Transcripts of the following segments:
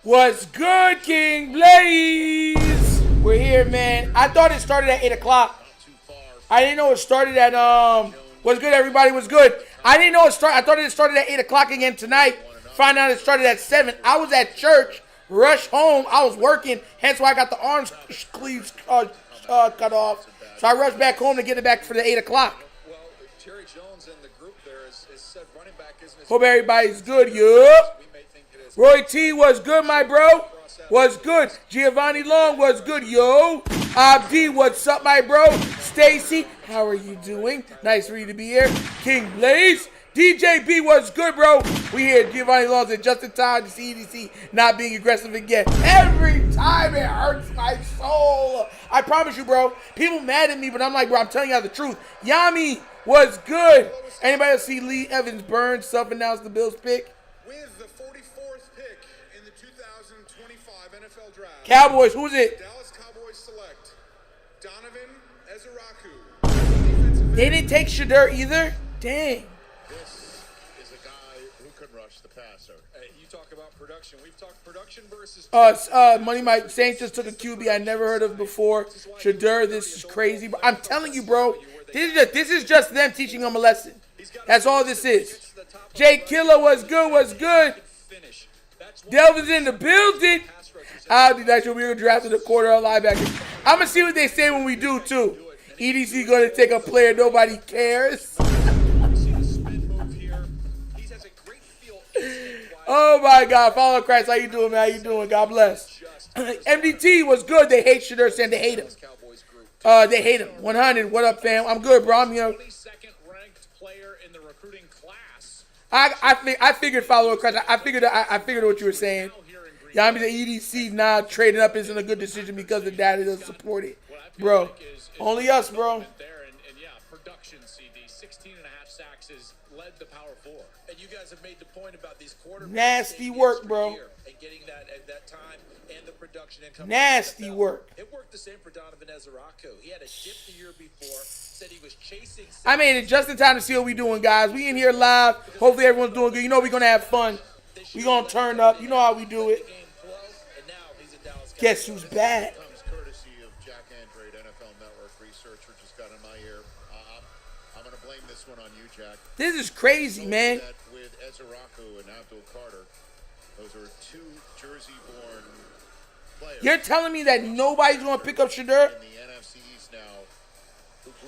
What's good, King Blaze? We're here, man. I thought it started at 8 o'clock. I didn't know it started at, what's good, everybody? What's good? I didn't know it started. I thought it started at 8 o'clock again tonight. Find out it started at 7. I was at church, rushed home. I was working, hence why I got the arms sleeves cut off. So I rushed back home to get it back for the 8 o'clock. Well, Jerry Jones and the group there is said running back isn't his. Hope everybody's good, yup. Roy T was good, my bro. Was good. Giovanni Long was good, yo. Abdi, what's up, my bro? Stacy, how are you doing? Nice for you to be here. King Blaze. DJ B was good, bro. We hear Giovanni Long said just in time to see EDC not being aggressive again. Every time it hurts my soul. I promise you, bro. People mad at me, but I'm like, bro, I'm telling you the truth. Yami was good. Anybody else see Lee Evans Burns self-announced the Bills pick? With the 44th pick in the 2025 NFL Draft. Cowboys, who's it? Dallas Cowboys select Donovan Ezeraku. They didn't take Shadur either? Dang. This is a guy who can rush the passer. Hey, you talk about production. We've talked production versus. Money Mike Saints just took a QB I never heard of before. Shadur, this is crazy. But I'm telling you, bro, this is just them teaching him a lesson. That's all this is. Jay Killer was good, was good. Delvin's in the building. I'll do that. We were drafting a quarter of linebacker. I'm going to see what they say when we do, too. EDC going to take a player nobody cares. Oh, my God. Follow Christ. How you doing, man? How you doing? God bless. MDT was good. They hate Shadur, saying they hate him. They hate him. 100. What up, fam? I'm good, bro. I'm here. I figured follow Christ. I figured what you were saying. Yeah, I mean the EDC now trading up isn't a good decision because the data doesn't support it, bro. Only us, bro. And yeah, production CD, 16 and a half sacks has led the Power 4. And you guys have made the point about these quarterbacks. Nasty work, bro. And getting that at that time and the production income. Nasty work. It worked the same for Donovan Ezeraku. He had a dip the year before. Said he was chasing. I made it just in time to see what we doing, guys. We in here live. Hopefully everyone's doing good. You know we're gonna have fun. We gonna turn up. You know how we do it. Guess who's back? Courtesy of Jack Andrade, NFL Network researcher, just got in my ear. I'm going to blame this one on you, Jack. This is crazy, man. With Ezeraku and Abdul Carter, those are two Jersey-born players. You're telling me that nobody's gonna pick up Shadur? In the NFC East now.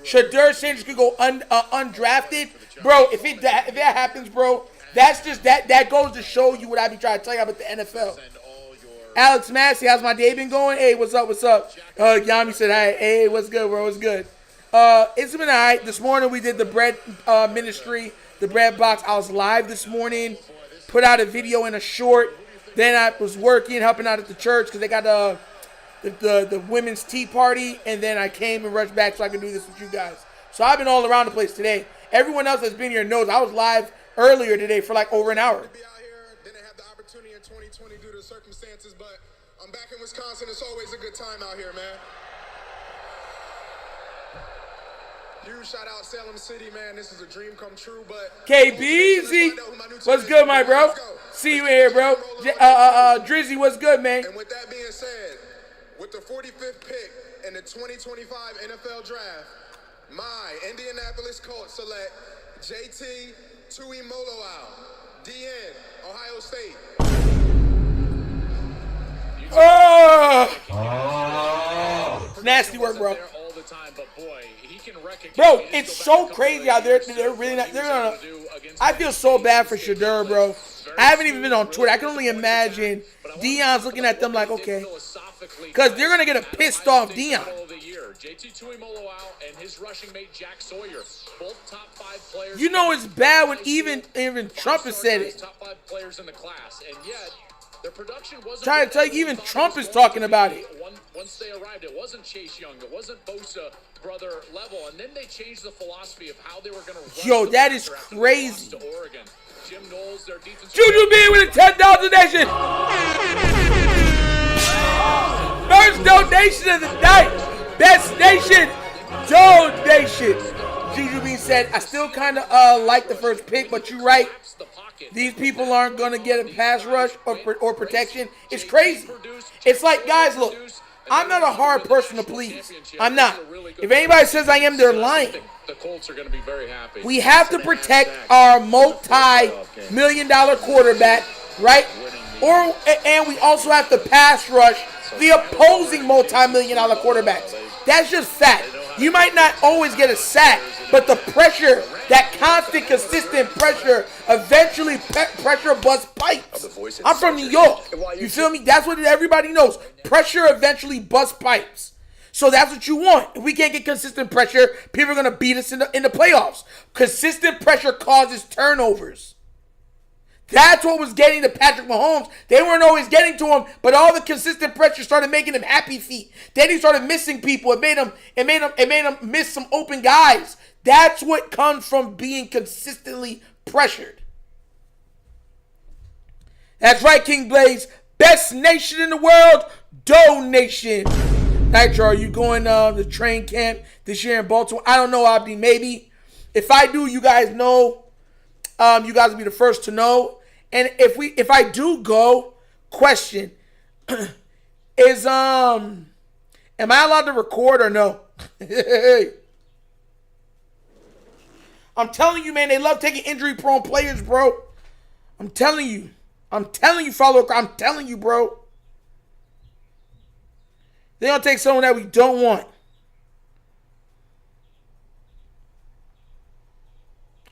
Shadur Sanders could go undrafted, bro. If that happens, bro, that's just that goes to show you what I be trying to tell you about the NFL. Alex Massey, how's my day been going? Hey, what's up? What's up? Yami said, hey, what's good, bro? What's good? It's been all right. This morning we did the bread ministry, the bread box. I was live this morning, put out a video and a short. Then I was working, helping out at the church because they got the women's tea party, and then I came and rushed back so I could do this with you guys. So I've been all around the place today. Everyone else that's been here knows I was live earlier today for like over an hour. Be out here, didn't have the opportunity in 2020 due to circumstances, but I'm back in Wisconsin. It's always a good time out here, man. Huge shout out Salem City, man. This is a dream come true, but KBZ, what's good, my bro? See you here, bro. Drizzy, what's good, man? And with that being said, with the 45th pick in the 2025 NFL Draft, my Indianapolis Colts select JT Tuimoloau, DN, Ohio State. Oh! Nasty work, bro. Bro, it's so crazy out there. They're really not. They're gonna. I feel so bad for Shadur, bro. I haven't even been on Twitter. I can only imagine Dion's looking at them like, okay, because they're gonna get a pissed off Dion. JT Tuimoloau and his rushing mate Jack Sawyer, both top 5 players. You know it's bad when even Trump has said it. Top 5 players in the class, and yet their production wasn't. Trying to tell you, even Trump is talking about it. Once they arrived, it wasn't Chase Young, it wasn't Bosa brother level, and then they changed the philosophy of how they were going to. Yo, that is crazy. To Oregon. Jim Knowles, their defense. Juju B with a $10 donation. First donation of the night. Best nation donation. Juju B said, I still kind of like the first pick, but you're right. these people aren't going to get a pass rush or protection. It's crazy. It's like, guys, look, I'm not a hard person to please. I'm not. If anybody says I am, they're lying. The Colts are going to be very happy. We have to protect our multi-million-dollar quarterback, right? And we also have to pass rush the opposing multi-million-dollar quarterbacks. That's just fact. You might not always get a sack, but the pressure, that constant, consistent pressure, eventually pressure busts pipes. I'm from New York. You feel me? That's what everybody knows. Pressure eventually busts pipes. So that's what you want. If we can't get consistent pressure, people are going to beat us in the playoffs. Consistent pressure causes turnovers. That's what was getting to Patrick Mahomes. They weren't always getting to him, but all the consistent pressure started making him happy feet. Then he started missing people. It made him miss some open guys. That's what comes from being consistently pressured. That's right, King Blaze. Best nation in the world, Donation. Nitro, are you going to train camp this year in Baltimore? I don't know, Abdi. Maybe. If I do, you guys know. You guys will be the first to know. And if I do go, question is am I allowed to record or no? I'm telling you, man, they love taking injury-prone players, bro. I'm telling you, follow. I'm telling you, bro. They don't take someone that we don't want.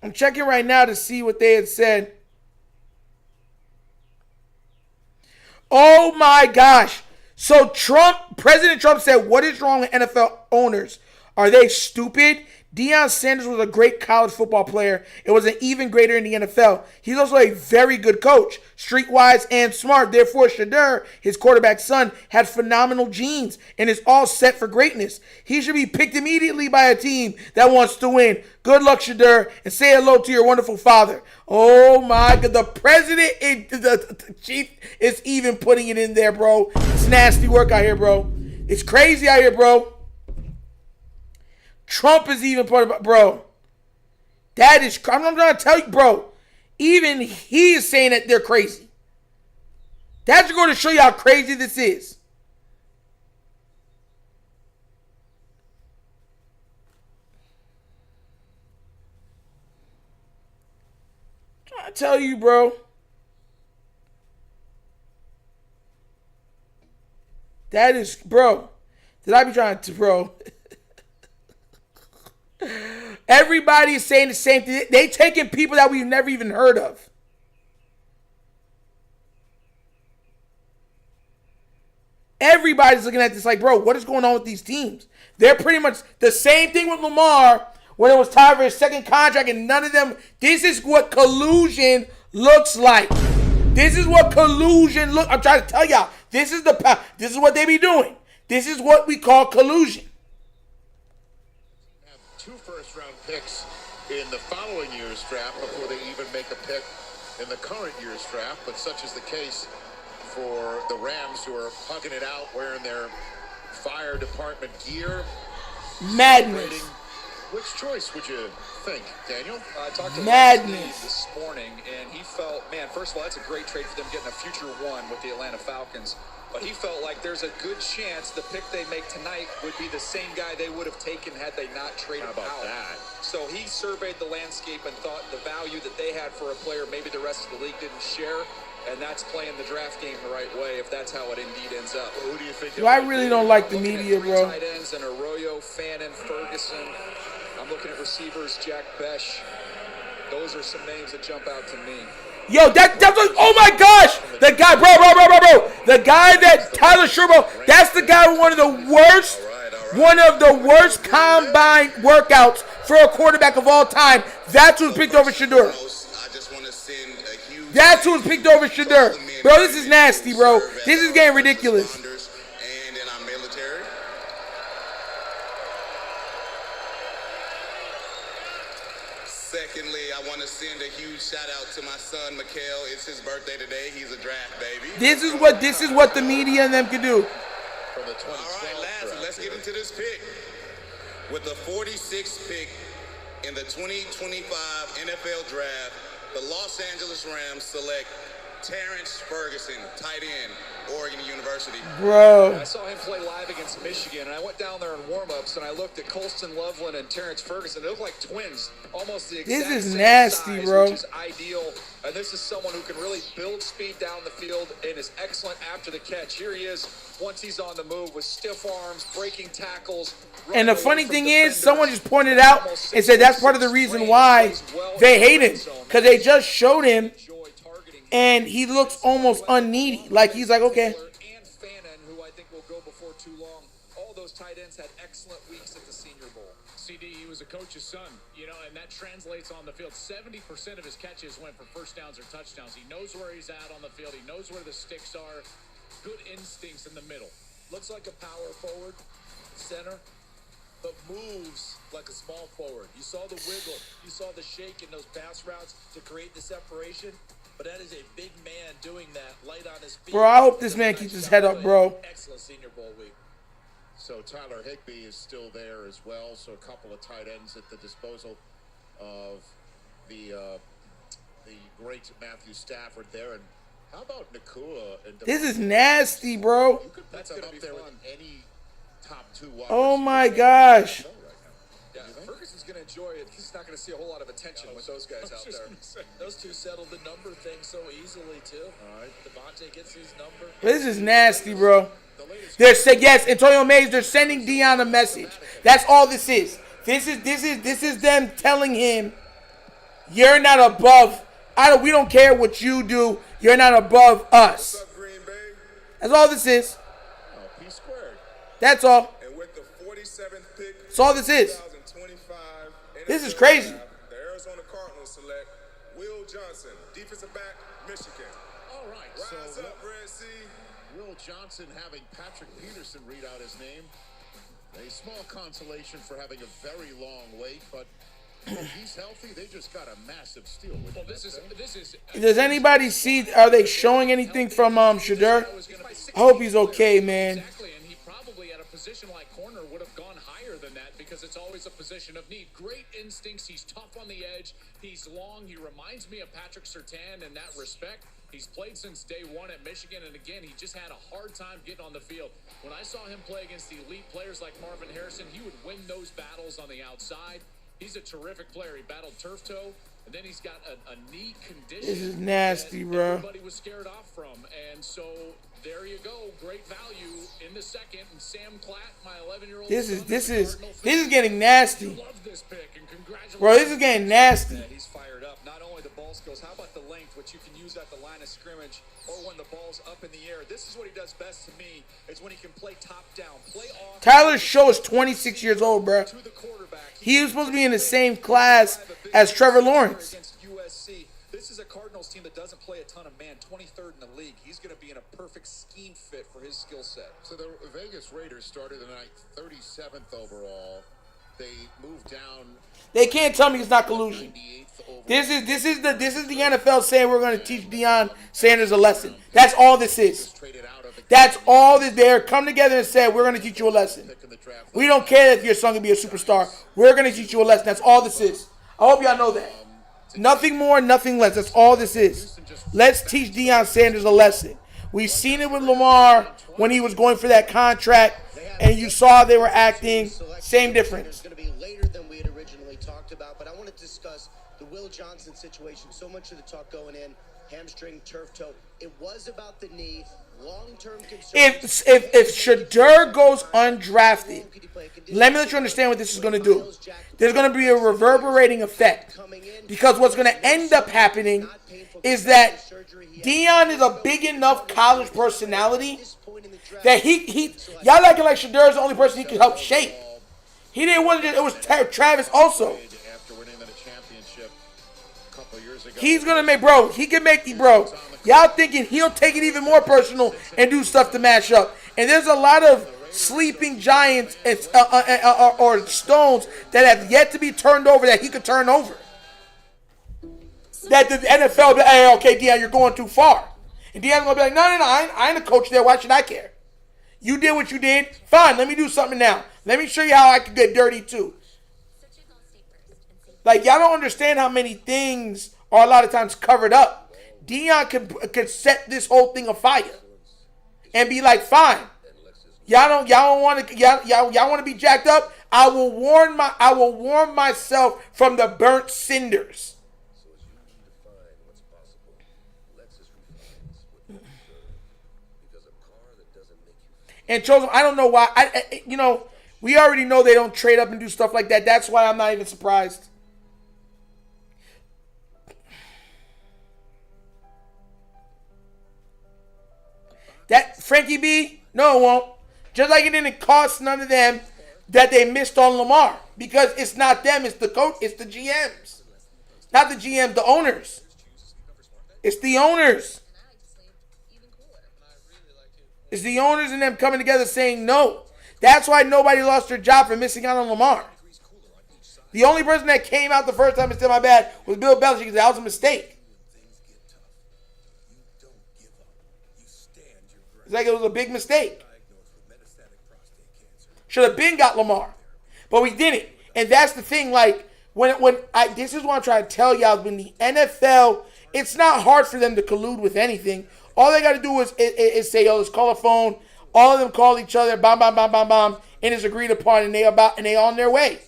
I'm checking right now to see what they had said. Oh my gosh. So President Trump said, what is wrong with NFL owners? Are they stupid? Deion Sanders was a great college football player. It was an even greater in the NFL. He's also a very good coach, streetwise and smart. Therefore, Shadur, his quarterback's son, had phenomenal genes and is all set for greatness. He should be picked immediately by a team that wants to win. Good luck, Shadur, and say hello to your wonderful father. Oh my God, the president, the chief is even putting it in there, bro. It's nasty work out here, bro. It's crazy out here, bro. Trump is even part of, bro. That is, I'm trying to tell you, bro. Even he is saying that they're crazy. That's going to show you how crazy this is. I'm trying to tell you, bro. That is, bro. Did I be trying to, bro? Everybody's saying the same thing. They taking people that we've never even heard of. Everybody's looking at this like, bro, what is going on with these teams? They're pretty much the same thing with Lamar when it was time for his second contract, and none of them. This is what collusion looks like. This is what collusion look. I'm trying to tell y'all. This is what they be doing. This is what we call collusion. 2 first-round picks in the following year's draft before they even make a pick in the current year's draft, but such is the case for the Rams, who are hugging it out wearing their fire department gear. Madness. Which choice would you think, Daniel? I talked to Madness this morning, and he felt, man, first of all, that's a great trade for them getting a future one with the Atlanta Falcons. But he felt like there's a good chance the pick they make tonight would be the same guy they would have taken had they not traded How about out. that? So he surveyed the landscape and thought the value that they had for a player maybe the rest of the league didn't share, and that's playing the draft game the right way if that's how it indeed ends up. Who do you think? I really don't like the media, bro. Tight ends and Arroyo, Fannin, Ferguson. I'm looking at receivers, Jack Besh. Those are some names that jump out to me. Yo, that's like, oh my gosh, the guy, bro, the guy that Tyler Sherbo, that's the guy with one of the worst combine workouts for a quarterback of all time. That's who's picked over Shadur. That's who's picked over Shadur. Bro, this is nasty, bro. This is getting ridiculous. Secondly, I want to send a huge shout out to my son, Mikael. It's his birthday today. He's a draft baby. This is what the media and them can do. From the 2012 All right, last, let's get into this pick. With the 46th pick in the 2025 NFL Draft, the Los Angeles Rams select Terrence Ferguson, tight end, Oregon University. Bro. I saw him play live against Michigan, and I went down there in warm-ups, and I looked at Colston Loveland and Terrence Ferguson. They look like twins, almost the exact This is same nasty, size, bro. which is ideal. And this is someone who can really build speed down the field and is excellent after the catch. Here he is once he's on the move with stiff arms, breaking tackles. And the funny thing is, someone just pointed out and said that's part of the reason why they hate him. Because they just showed him, and he looks almost unneedy. Like, he's like, okay. And Fannin, who I think will go before too long. All those tight ends had excellent weeks at the Senior Bowl. CD, he was a coach's son, and that translates on the field. 70% of his catches went for first downs or touchdowns. He knows where he's at on the field. He knows where the sticks are. Good instincts in the middle. Looks like a power forward, center, but moves like a small forward. You saw the wiggle. You saw the shake in those pass routes to create the separation. But that is a big man doing that, light on his feet. Bro, I hope this man keeps his head up, bro. Excellent Senior Bowl week. So Tyler Higbee is still there as well. So a couple of tight ends at the disposal of the great Matthew Stafford there. And how about Nakua? And This is nasty, bro. You could put them up there with any top two wide Oh my receivers gosh. in the NFL right now. Yeah, Ferguson's going to enjoy it. He's not going to see a whole lot of attention with those guys out there. Those two settled the number thing so easily, too. All right. Devontae gets his number. This is nasty, bro. They're saying, yes, Antonio Mays, they're sending Dion a message. That's all this is. This is them telling him, you're not above. We don't care what you do. You're not above us. What's up, Green Bay? That's all this is. Oh, P squared. That's all. And with the 47th pick, That's all this is. 2025 This is NFL crazy. Draft, the Arizona Cardinals select Will Johnson, defensive back, Michigan. All right. Rise So up, Red Sea. Will Johnson having Patrick Peterson read out his name. A small consolation for having a very long wait, but if he's healthy, they just got a massive steal. Well, this is. Does anybody see, are they showing anything from Shadur? I hope he's okay, man. Exactly, and he probably at a position like corner would have gone higher than that because it's always a position of need. Great instincts. He's tough on the edge. He's long. He reminds me of Patrick Surtain in that respect. He's played since day one at Michigan, and again, he just had a hard time getting on the field. When I saw him play against the elite players like Marvin Harrison, he would win those battles on the outside. He's a terrific player. He battled turf toe, and then he's got a knee condition. This is nasty, bro. Everybody was scared off from, and so there you go. Great value in the second. And Sam Klatt, my 11-year-old. This is getting nasty. Love this pick, and congratulations. Bro, this is getting nasty. Yeah, he's fired up. Not only the ball skills, how about the length, which you can use at the line of scrimmage or when the ball's up in the air. This is what he does best to me, is when he can play top down, play off. Tyler Show is 26 years old, bro. To the quarterback. He was supposed to be in the same class as Trevor Lawrence. Against USC. This is a Cardinals team that doesn't play a ton of man, 23rd in the league. He's going to be in a perfect scheme fit for his skill set. So the Vegas Raiders started the night 37th overall. They moved down. They can't tell me it's not collusion. 98th overall. This is the NFL saying we're going to teach Deion Sanders a lesson. That's all this is. Traded out of the That's all that they're come together and said we're going to teach you a lesson. pick in the draft. We don't care if your son can be a superstar. We're going to teach you a lesson. That's all this is. I hope y'all know that. Nothing more, nothing less. That's all this is. Let's teach Deion Sanders a lesson. We've seen it with Lamar when he was going for that contract, and you saw they were acting. Same difference. It's going to be later than we had originally talked about, but I want to discuss the Will Johnson situation. So much of the talk going in, hamstring, turf toe. It was about the knee, long-term concerns. If Shadur goes undrafted, let me let you understand what this is going to do. There's going to be a reverberating effect. Because what's going to end up happening is that Deion is a big enough college personality that y'all acting like Shadur is the only person he can help shape. He didn't want to. It was Travis also. After winning the championship a couple years ago. He's gonna make, bro. He can make the bro. Y'all thinking he'll take it even more personal and do stuff to match up. And there's a lot of sleeping giants or stones that have yet to be turned over that he could turn over. That the NFL be, hey, okay, Deion, you're going too far. And Deion's gonna be like, no, I ain't a coach there. Why should I care? You did what you did. Fine, let me do something now. Let me show you how I can get dirty too. Like, y'all don't understand how many things are a lot of times covered up. Dion could set this whole thing afire and be like, fine, y'all want to be jacked up. I will warm myself from the burnt cinders. And Chosen, I don't know why. We already know they don't trade up and do stuff like that. That's why I'm not even surprised. That Frankie B, no, it won't. Just like it didn't cost none of them that they missed on Lamar. Because it's not them, it's the coach, it's the GMs. Not the GMs, the owners. It's the owners. It's the owners and them coming together saying no. That's why nobody lost their job for missing out on Lamar. The only person that came out the first time and said my bad was Bill Belichick because that was a mistake. It's like it was a big mistake. Should have been got Lamar. But we didn't. And that's the thing, like, this is what I'm trying to tell y'all, when the NFL, it's not hard for them to collude with anything. All they got to do is say, let's call a phone. All of them call each other, bam, bam, bam, bam, bam, and it's agreed upon, and they on their way.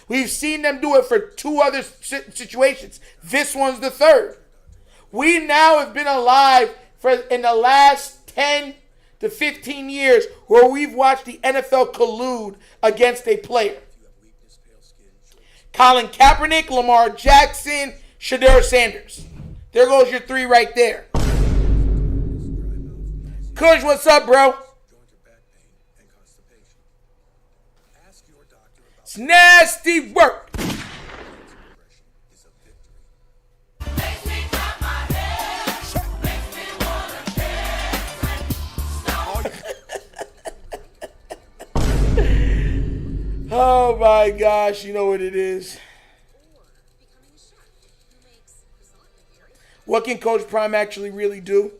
We've seen them do it for 2 other situations. This one's the 3rd. We now have been alive in the last 10 to 15 years where we've watched the NFL collude against a player. Colin Kaepernick, Lamar Jackson, Shadur Sanders. There goes your 3 right there. Kush, what's up, bro? It's nasty work. Oh my gosh, you know what it is. What can Coach Prime actually really do?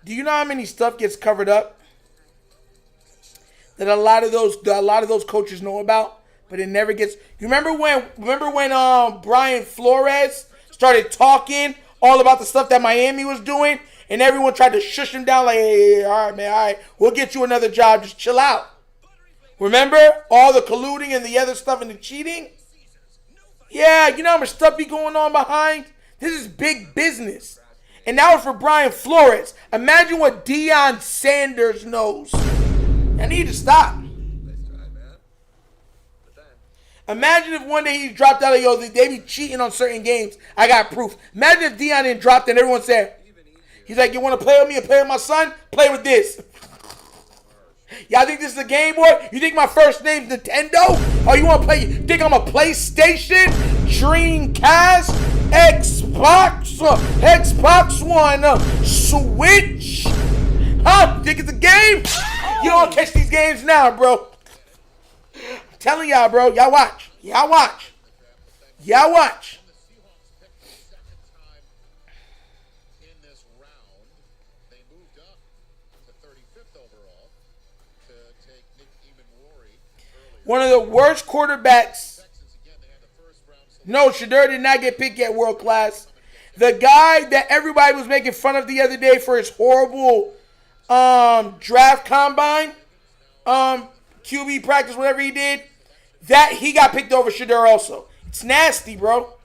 Do you know how many stuff gets covered up that a lot of those coaches know about, but it never gets? You remember when Brian Flores started talking all about the stuff that Miami was doing, and everyone tried to shush him down like, hey, all right, man, all right, we'll get you another job, just chill out. Remember all the colluding and the other stuff and the cheating? Yeah, you know how much stuff be going on behind? This is big business. And now for Brian Flores. Imagine what Deion Sanders knows. I need to stop. Imagine if one day he dropped out of, they be cheating on certain games. I got proof. Imagine if Deion didn't drop and everyone said, he's like, you want to play with me and play with my son? Play with this. Y'all think this is a Game Boy? You think my first name's Nintendo? Or you want to play? You think I'm a PlayStation, Dreamcast, Xbox One, Switch? Huh? You think it's a game? You don't catch these games now, bro. I'm telling y'all, bro. Y'all watch. Y'all watch. Y'all watch. One of the worst quarterbacks. No, Shadur did not get picked at world class. The guy that everybody was making fun of the other day for his horrible draft combine, QB practice, whatever he did, that he got picked over Shadur also. It's nasty, bro.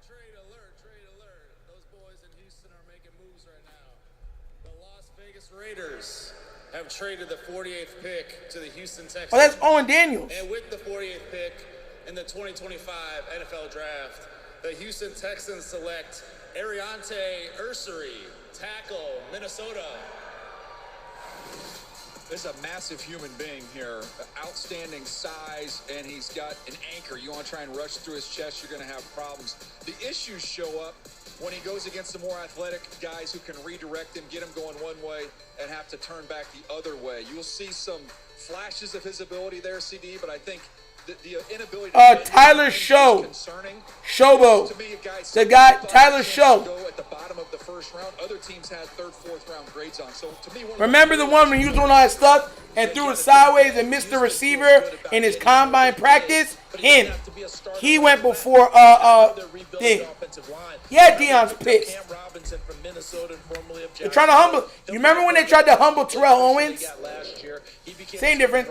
Trade alert. Those boys in Houston are making moves right now. The Las Vegas Raiders have traded the 48th pick to the Houston Texans. Oh, that's Owen Daniels. And with the 48th pick in the 2025 NFL Draft, the Houston Texans select Ariante Ursery, tackle, Minnesota. There's a massive human being here, outstanding size, and he's got an anchor. You want to try and rush through his chest, you're going to have problems. The issues show up when he goes against the more athletic guys who can redirect him, get him going one way, and have to turn back the other way. You'll see some flashes of his ability there, CD, but I think the inability to Tyler Show. Showbo. The guy, Tyler Show. At the bottom of the first round, other teams had third, fourth round grades on. So to me, remember the one when he was doing all that stuff and threw it sideways and missed the receiver in his combine practice? Him. He went before thing. Yeah, Deion's pissed. They're trying to humble. You remember when they tried to humble Terrell Owens? Same difference.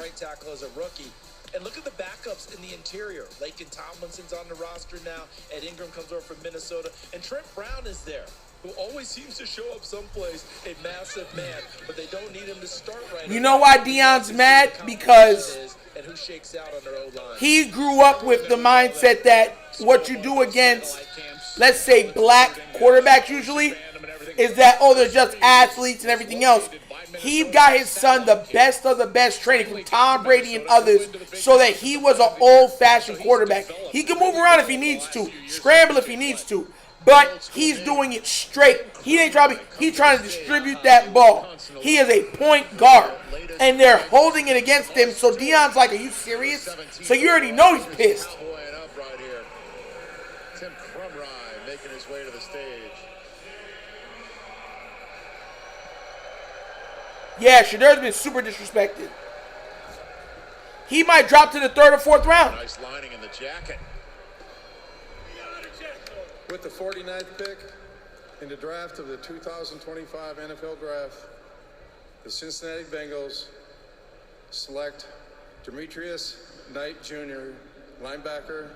And look at the backups in the interior. Laken Tomlinson's on the roster now. Ed Ingram comes over from Minnesota. And Trent Brown is there, who always seems to show up someplace, a massive man. But they don't need him to start right now. You know why Deion's mad? Because and who shakes out on their O-line. He grew up with the mindset that what you do against, let's say, black quarterbacks usually, is that, oh, they're just athletes and everything else. He got his son the best of the best training from Tom Brady and others so that he was an old-fashioned quarterback. He can move around if he needs to, scramble if he needs to, but he's doing it straight. He's trying to distribute that ball. He is a point guard, and they're holding it against him, so Deion's like, are you serious? So you already know he's pissed. Tim Crumrye making his way to the stage. Yeah, Shadur's been super disrespected. He might drop to the third or fourth round. Nice lining in the jacket. With the 49th pick in the draft of the 2025 NFL Draft, the Cincinnati Bengals select Demetrius Knight Jr., linebacker,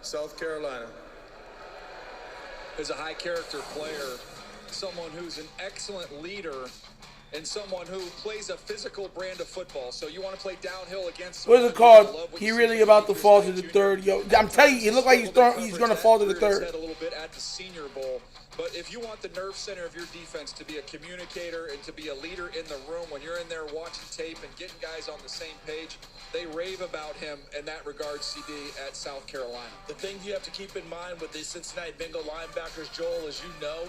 South Carolina. Is a high character player, someone who's an excellent leader, and someone who plays a physical brand of football. So you want to play downhill against. What is it called? He really about to fall to the third. Yo, I'm telling you, it looks like he's going to fall to the third. A little bit at the Senior Bowl. But if you want the nerve center of your defense to be a communicator and to be a leader in the room when you're in there watching tape and getting guys on the same page, they rave about him in that regard, CD, at South Carolina. The thing you have to keep in mind with the Cincinnati Bengal linebackers, Joel, as you know,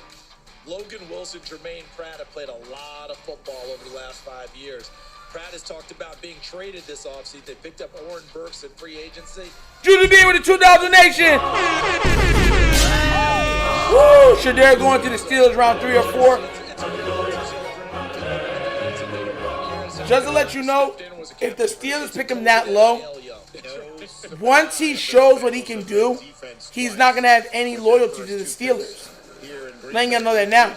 Logan Wilson, Jermaine Pratt have played a lot of football over the last 5 years. Pratt has talked about being traded this offseason. They picked up Oren Burks in free agency. Julie B with the 2000 Nation. Woo! Shadur going to the Steelers round 3 or 4. Just to let you know, if the Steelers pick him that low, once he shows what he can do, he's not going to have any loyalty to the Steelers. I'm letting y'all know that now.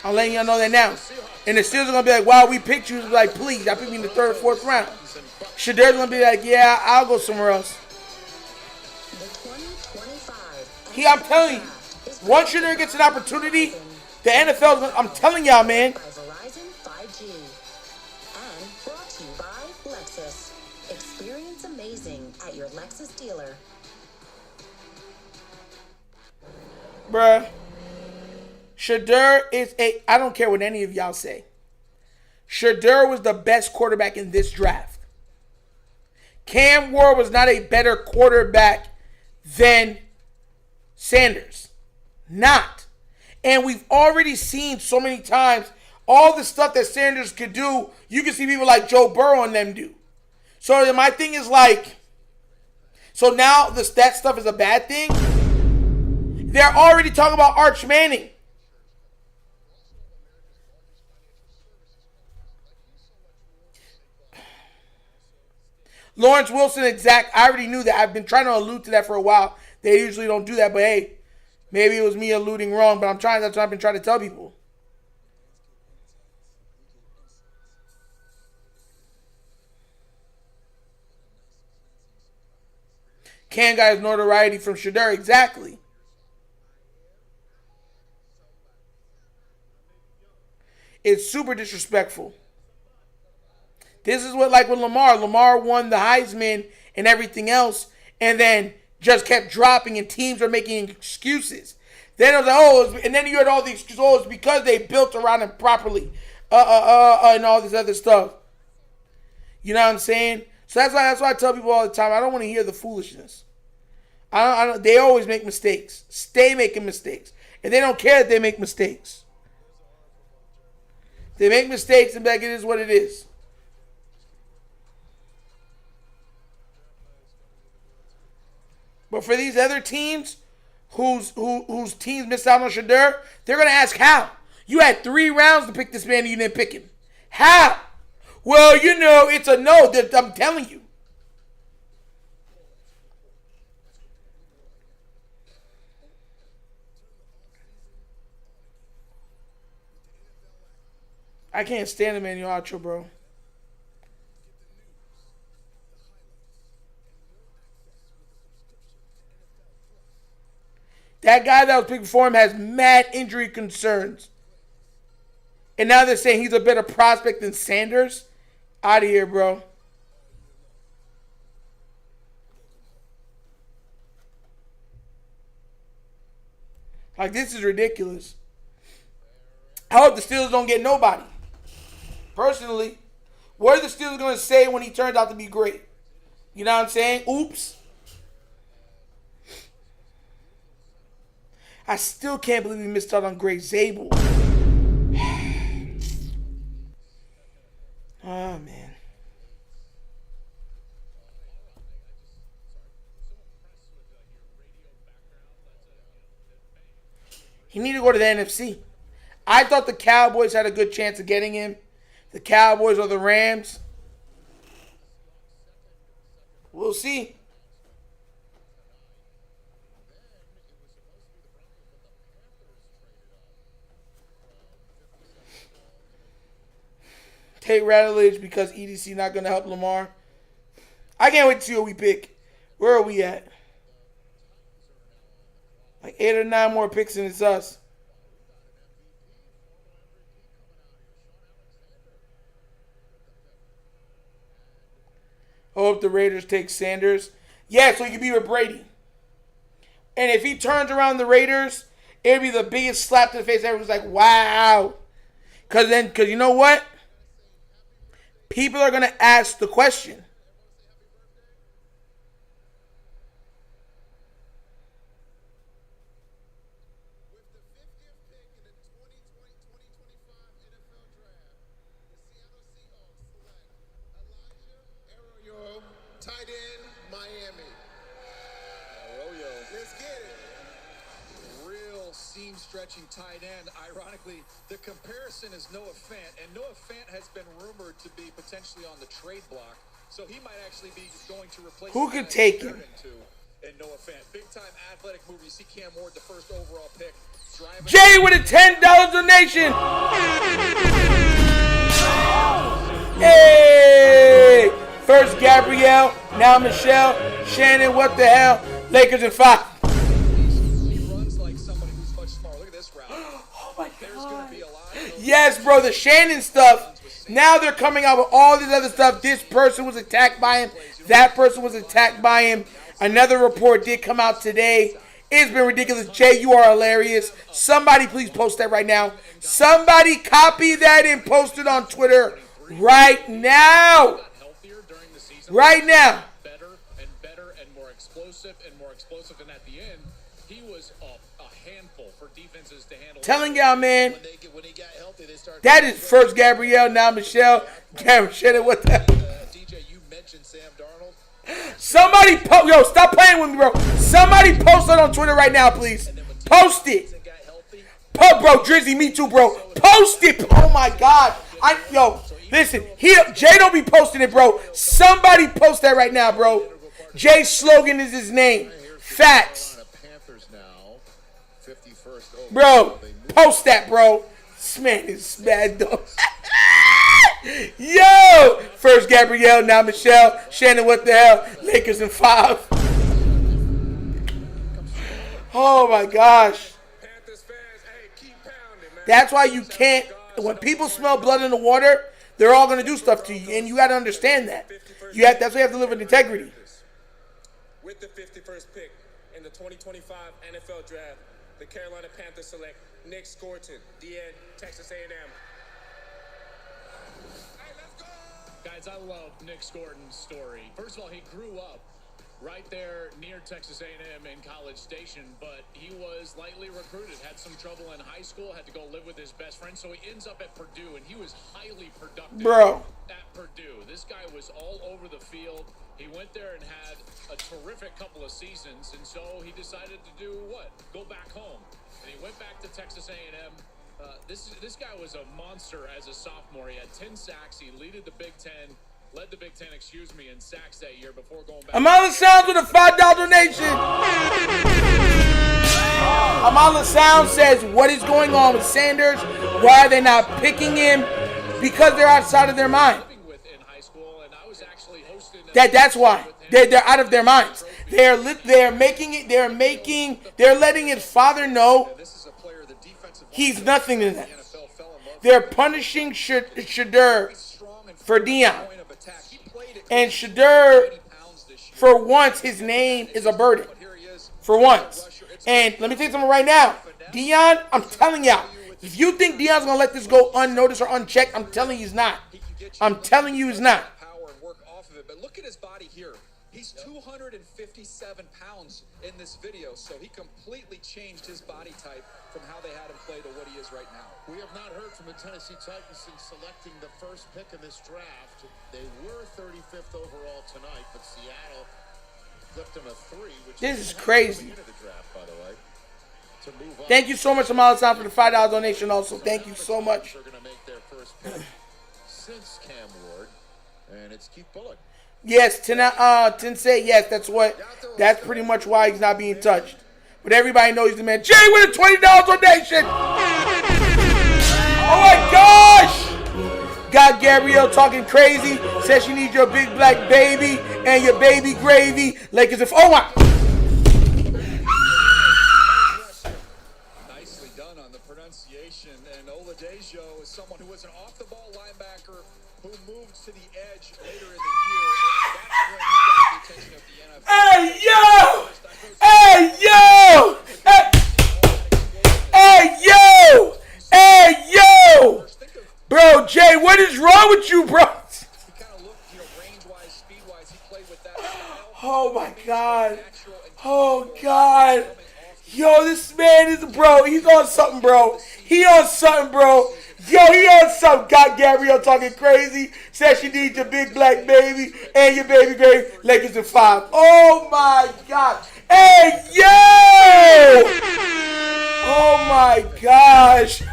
I'm letting y'all know that now. And the Steelers are going to be like, wow, we picked you. Like, please, I picked me in the third or fourth round. Shadur's going to be like, yeah, I'll go somewhere else. I'm telling you, once Shadur gets an opportunity, the NFL, I'm telling y'all, man. By Verizon 5G. And brought to you by Lexus. Experience amazing at your Lexus dealer. Bruh, Shadur is I don't care what any of y'all say. Shadur was the best quarterback in this draft. Cam Ward was not a better quarterback than Sanders. Not. And we've already seen so many times all the stuff that Sanders could do, you can see people like Joe Burrow and them do. So my thing is like, so now that stuff is a bad thing? They're already talking about Arch Manning. Lawrence Wilson, exact. I already knew that. I've been trying to allude to that for a while. They usually don't do that, but hey, maybe it was me alluding wrong, but that's what I've been trying to tell people. Cam got his notoriety from Shadur, exactly. It's super disrespectful. This is what, like with Lamar. Lamar won the Heisman and everything else, and then just kept dropping, and teams are making excuses. Then it was like, and then you heard all the excuses. Oh, it's because they built around him properly, and all this other stuff. You know what I'm saying? So that's why I tell people all the time, I don't want to hear the foolishness. They always make mistakes. Stay making mistakes. And they don't care that they make mistakes. They make mistakes and be like, it is what it is. But for these other teams whose teams missed out on Shadur, they're going to ask how. You had 3 rounds to pick this man and you didn't pick him. How? Well, you know, it's a no that I'm telling you. I can't stand Emmanuel Acho, bro. That guy that was picking for him has mad injury concerns. And now they're saying he's a better prospect than Sanders. Out of here, bro. Like, this is ridiculous. I hope the Steelers don't get nobody. Personally, what are the Steelers going to say when he turns out to be great? You know what I'm saying? Oops. I still can't believe we missed out on Greg Zabel. Oh, man. He needed to go to the NFC. I thought the Cowboys had a good chance of getting him. The Cowboys or the Rams. We'll see. Take Rattledge because EDC not going to help Lamar. I can't wait to see what we pick. Where are we at? Like 8 or 9 more picks and it's us. I hope the Raiders take Sanders. Yeah, so he can be with Brady. And if he turns around the Raiders, it'll be the biggest slap to the face. Everyone's like, wow. Because you know what? People are going to ask the question. Tight end, Miami. Arroyo. Let's get it. Real seam-stretching tight end. Ironically, the comparison is Noah Fant, and Noah Fant has been rumored to be potentially on the trade block, so he might actually be going to replace. Who could take him? And Noah Fant, big-time athletic move. You see Cam Ward, the first overall pick. Jay with a $10 donation. Hey! First Gabrielle, now Michelle, Shannon, what the hell? Lakers in 5. He runs like somebody who's much smaller. Look at this route. Oh my There's going to be a lot of those. Yes, bro, the Shannon stuff. Now they're coming out with all this other stuff. This person was attacked by him. That person was attacked by him. Another report did come out today. It's been ridiculous. Jay, you are hilarious. Somebody please post that right now. Somebody copy that and post it on Twitter right now. Right now. Better and more explosive and at the end, he was a handful for defenses to handle. Telling y'all, man. When he got healthy, they started. That is first Gabrielle, now Michelle. Shannon, what the hell? DJ, you mentioned Sam Darnold. Somebody yo, stop playing with me, bro. Somebody post it on Twitter right now, please. Post it. Bro, Drizzy, me too, bro. Post it. Oh my God. Listen, Jay don't be posting it, bro. Somebody post that right now, bro. Jay's slogan is his name. Facts. Bro, post that, bro. This man is mad, though. Yo! First Gabrielle, now Michelle. Shannon, what the hell? Lakers in 5. Oh, my gosh. That's why you can't, when people smell blood in the water, they're all going to do stuff to you, and you got to understand that. That's why you have to live with integrity. With the 51st pick in the 2025 NFL Draft, the Carolina Panthers select Nick Scorton, DN, Texas A&M. Guys, I love Nick Scorton's story. First of all, he grew up right there near Texas A&M in College Station, but he was lightly recruited, had some trouble in high school, had to go live with his best friend, so he ends up at Purdue, and he was highly productive at Purdue. This guy was all over the field. He went there and had a terrific couple of seasons, and so he decided to do what? Go back home. And he went back to Texas A&M. This guy was a monster as a sophomore. He had 10 sacks. He led the Big Ten, in sacks that year before going back. Amala Sounds with a $5 donation. Amala Sound says, what is going on with Sanders? Why are they not picking him? Because they're outside of their mind. That's why. They're out of their minds. They're letting his father know he's nothing to them. They're punishing Shadur for Deion. And Shadur, for once, his name is a burden. For once. And let me tell you something right now. Deion, I'm telling y'all, if you think Deion's going to let this go unnoticed or unchecked, I'm telling you he's not. I'm telling you he's not. But look at his body here. He's 257 pounds in this video, so he completely changed his body type from how they had him play to what he is right now. We have not heard from the Tennessee Titans since selecting the first pick in this draft. They were 35th overall tonight, but Seattle flipped them a 3, which this is crazy. Into the draft, by the way. To move on. Thank you so much, Amala Sound, for the $5 donation also. Thank you so much. They're going to make their first pick since Cam Ward, and it's Keith Bullock. Yes, Tensei, yes, that's pretty much why he's not being touched. But everybody knows he's the man. Jay with a $20 donation! Oh my gosh! Got Gabrielle talking crazy, says she needs your big black baby and your baby gravy. Like as if, oh my! Nicely done on the pronunciation. And Oladejo is someone who was an off-the-ball linebacker who moved to the edge later in the year, and that's when he got the attention of the NFL. Hey, yo! Hey, yo! Hey, yo! Hey, yo! Bro, Jay, what is wrong with you, bro? He kind of looked, range-wise, speed-wise, he played with that style. Oh, my God. Oh, God. Yo, this man is, bro, he's on something, bro. He on something, bro. Yo, he on something. Got Gabrielle talking crazy. Says she needs your big black baby and your baby gravy. Lakers in 5. Oh, my God. Hey, yo! Oh, my gosh.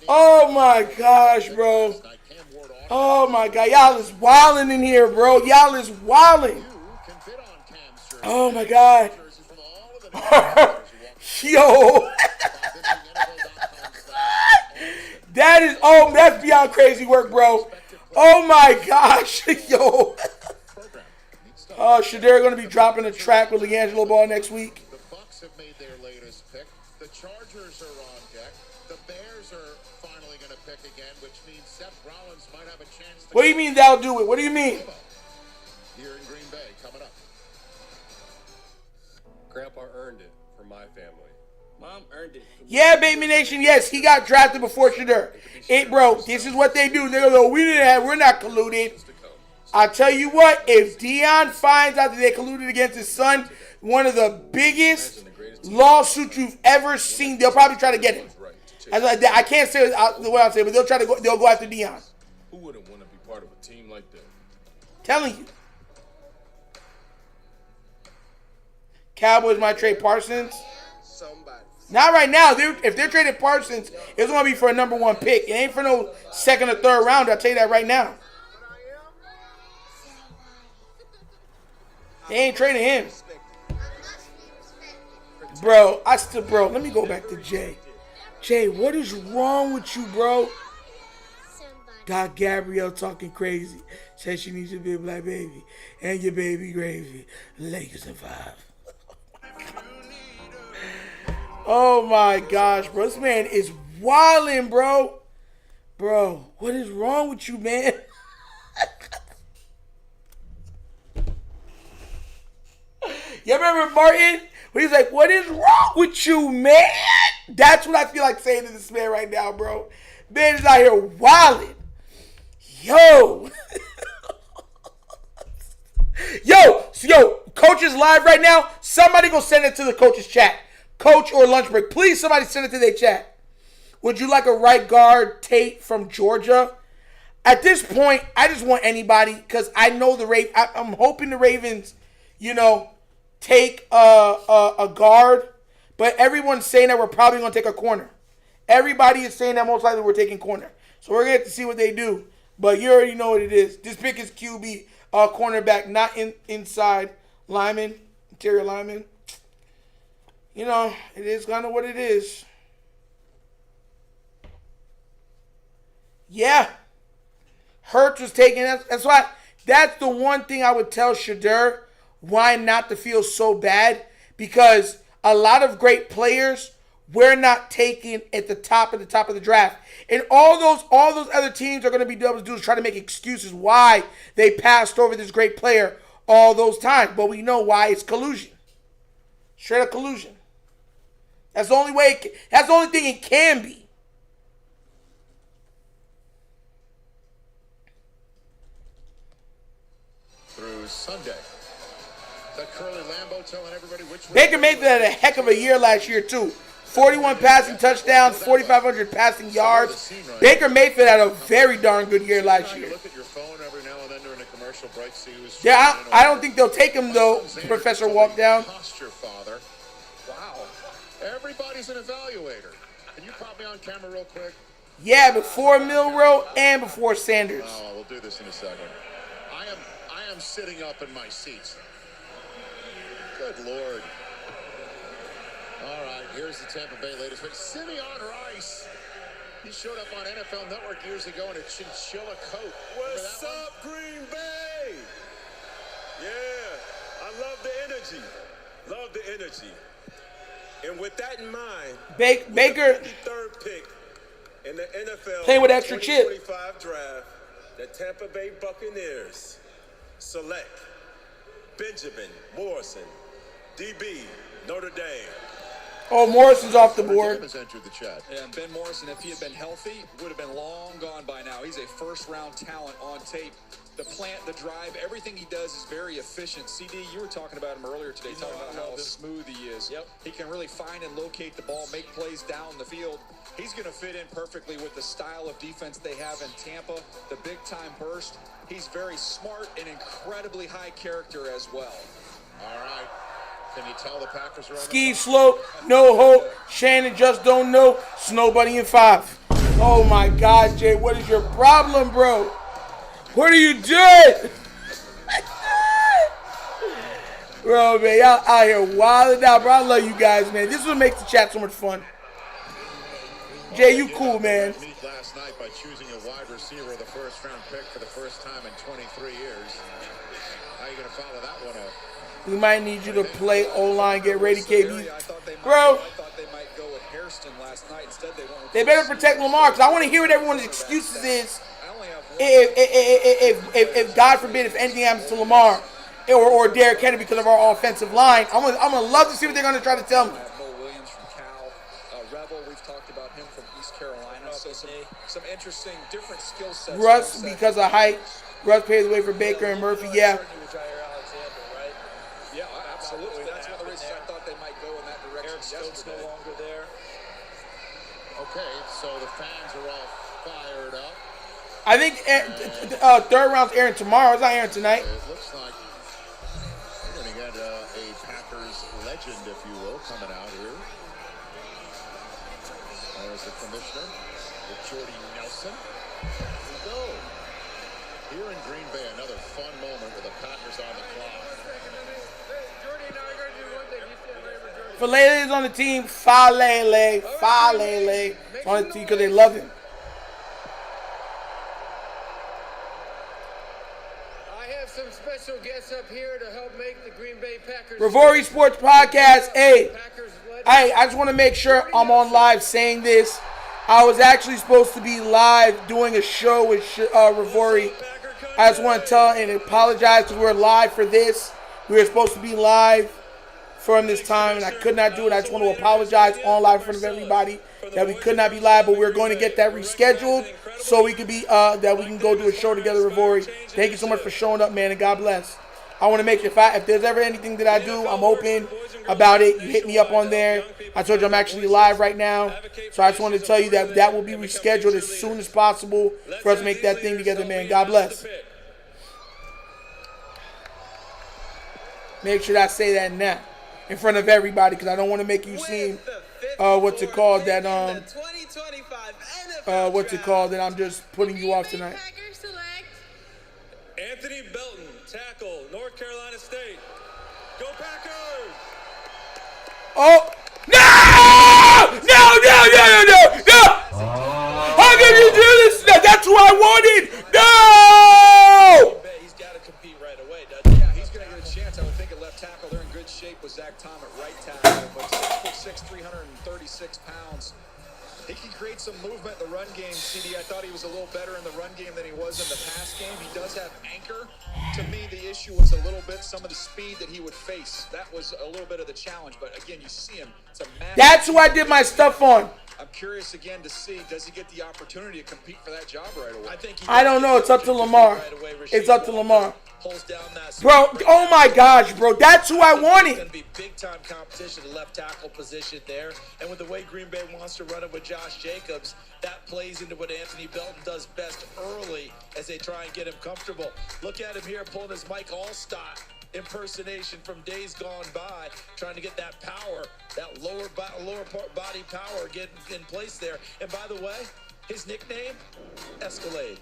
Oh, my gosh, bro. Oh, my God. Y'all is wilding in here, bro. Y'all is wilding. Oh, my God. Yo. That's beyond crazy work, bro. Oh my gosh. Yo. Shadur going to be dropping a track with LeAngelo Ball next week. The Bucs have made their latest pick. The Chargers are on deck. The Bears are finally going to pick again, which means Seth Rollins might have a chance to... What do you mean they'll do it? What do you mean? Here in Green Bay, coming up. Grandpa earned it for my family. Mom earned it. Yeah, Baby Nation, yes, he got drafted before Shadur. Bro, this is what they do. They're going to go, we're not colluded. I tell you what, if Deion finds out that they colluded against his son, one of the biggest lawsuits you've ever seen, they'll probably try to get him. I can't say the way I'm saying, but they'll go after Deion. Who wouldn't want to be part of a team like that? Telling you. Cowboys might trade Parsons. Not right now. If they're trading Parsons, it's going to be for a number 1 pick. It ain't for no second or third round. I'll tell you that right now. They ain't trading him. Bro, let me go back to Jay. Jay, what is wrong with you, bro? Got Gabrielle talking crazy. Says she needs your big black baby and your baby gravy. Lakers in 5. Oh my gosh, bro. This man is wildin', bro. Bro, what is wrong with you, man? You remember Martin? When he's like, what is wrong with you, man? That's what I feel like saying to this man right now, bro. Man is out here wildin'. Yo. Yo, coach is live right now. Somebody go send it to the coach's chat. Coach or lunch break. Please, somebody send it to their chat. Would you like a right guard Tate from Georgia? At this point, I just want anybody because I know I'm hoping the Ravens, take a guard. But everyone's saying that we're probably going to take a corner. Everybody is saying that most likely we're taking corner. So we're going to have to see what they do. But you already know what it is. This pick is QB, cornerback, not inside lineman, interior lineman. It is kind of what it is. Yeah. Hurts was taking that. That's the one thing I would tell Shadur why not to feel so bad. Because a lot of great players we're not taking at the top of the draft. And all those other teams are going to be able to do is try to make excuses why they passed over this great player all those times. But we know why. It's collusion. Straight up collusion. That's the only way. That's the only thing it can be. Through Sunday. That Curly Lambeau telling everybody which way. Baker Mayfield had a heck of a year last year too. 41 passing touchdowns, 4,500 passing yards. Baker Mayfield had a very darn good year last year. Look at your phone every now and then during a commercial break. Yeah, I don't think they'll take him though. Professor Walkdown. Posture father. Wow. Everybody's an evaluator. Can you pop me on camera real quick? Yeah, before Milrow and before Sanders. Oh, we'll do this in a second. I am sitting up in my seat. Good Lord. All right, here's the Tampa Bay latest pick. Simeon Rice. He showed up on NFL Network years ago in a chinchilla coat. What's up, Green Bay? Yeah, I love the energy. Love the energy. And with that in mind, Baker, 53rd pick in the NFL playing with extra chip. 2025 draft, the Tampa Bay Buccaneers select Benjamin Morrison, DB, Notre Dame. Oh, Morrison's off the board. Has entered the chat. Yeah, and Ben Morrison, if he had been healthy, would have been long gone by now. He's a first-round talent on tape. The plant, the drive, everything he does is very efficient. CD, you were talking about him earlier today, talking about how smooth he is. Yep. He can really find and locate the ball, make plays down the field. He's going to fit in perfectly with the style of defense they have in Tampa, the big-time burst. He's very smart and incredibly high character as well. All right. Can you tell the Packers are on Ski slope, no hope. Shannon just don't know. Snow Bunny in 5. Oh my God, Jay, what is your problem, bro? What are you doing? Bro, man, y'all out here wilding out, bro. I love you guys, man. This is what makes the chat so much fun. Jay, you cool, man. Last night by choosing a wide receiver of the first-round pick for the first time in 23 years. How are you going to follow that one up? We might need you to play O-line, get ready, KB. Bro, I thought they might go with Hairston last night. Instead, they better protect Lamar, because I want to hear what everyone's excuses is if God forbid, if anything happens to Lamar or Derrick Henry because of our offensive line. I'm gonna love to see what they're going to try to tell me. Mo Williams from Cal. Rebel, we've talked about him from East Carolina. So some interesting, different skill sets. Russ, because of height. Russ paves the way for Baker and Murphy, yeah. Yeah, absolutely. That's one of the reasons I thought they might go in that direction. Stokes no longer there. Okay, so the fans are all fired up. I think third round's airing tomorrow. It's not airing tonight. It looks like we're going to get a Packers legend, if you will, coming out here. There's the commissioner, with Jordy Nelson. Here we go. Here in Green Bay, another fun moment with the Packers on the clock. Falele is on the team. Falele on the team because they love him. I have some special guests up here to help make the Green Bay Packers. Revori Sports Podcast. Hey, I just want to make sure I'm on live saying this. I was actually supposed to be live doing a show with Revori. I just want to tell and apologize because we're live for this. We were supposed to be live from this time, and I could not do it. I just want to apologize on live in front of everybody that we could not be live, but we're going to get that rescheduled so we could be that we can go do a show together, Revori. Thank you so much for showing up, man, and God bless. I want to make sure if there's ever anything that I do, I'm open about it. You hit me up on there. I told you I'm actually live right now. So I just wanted to tell you that that will be rescheduled as soon as possible for us to make that thing together, man. God bless. Make sure that I say that now in front of everybody because I don't want to make you seem what's it called that I'm just putting you off tonight. Anthony Belton, tackle, North Carolina State. Go Packers! Oh no! No! How can you do this? That's who I wanted. No! He's got to compete right away, doesn't he? Yeah, he's going to get a chance. I would think at left tackle. They're in good shape with Zach Tom at right tackle. But 6'6", 336 pounds. He can create some movement in the run game, CD. I thought he was a little better in the run game than he was in the pass game. He does have anchor. To me, the issue was a little bit some of the speed that he would face. That was a little bit of the challenge. But again, you see him. It's a massive. That's who I did my stuff on. I'm curious again to see, does he get the opportunity to compete for that job right away? I don't know. It's up to Lamar. It's up to Lamar. Bro, oh my gosh, bro. That's who I wanted. It's going to be big-time competition at left tackle position there. And with the way Green Bay wants to run it with Josh Jacobs, that plays into what Anthony Belton does best early as they try and get him comfortable. Look at him here pulling his Mike Allstott impersonation from days gone by, trying to get that power, that lower body power get in place there. And by the way, his nickname, Escalade.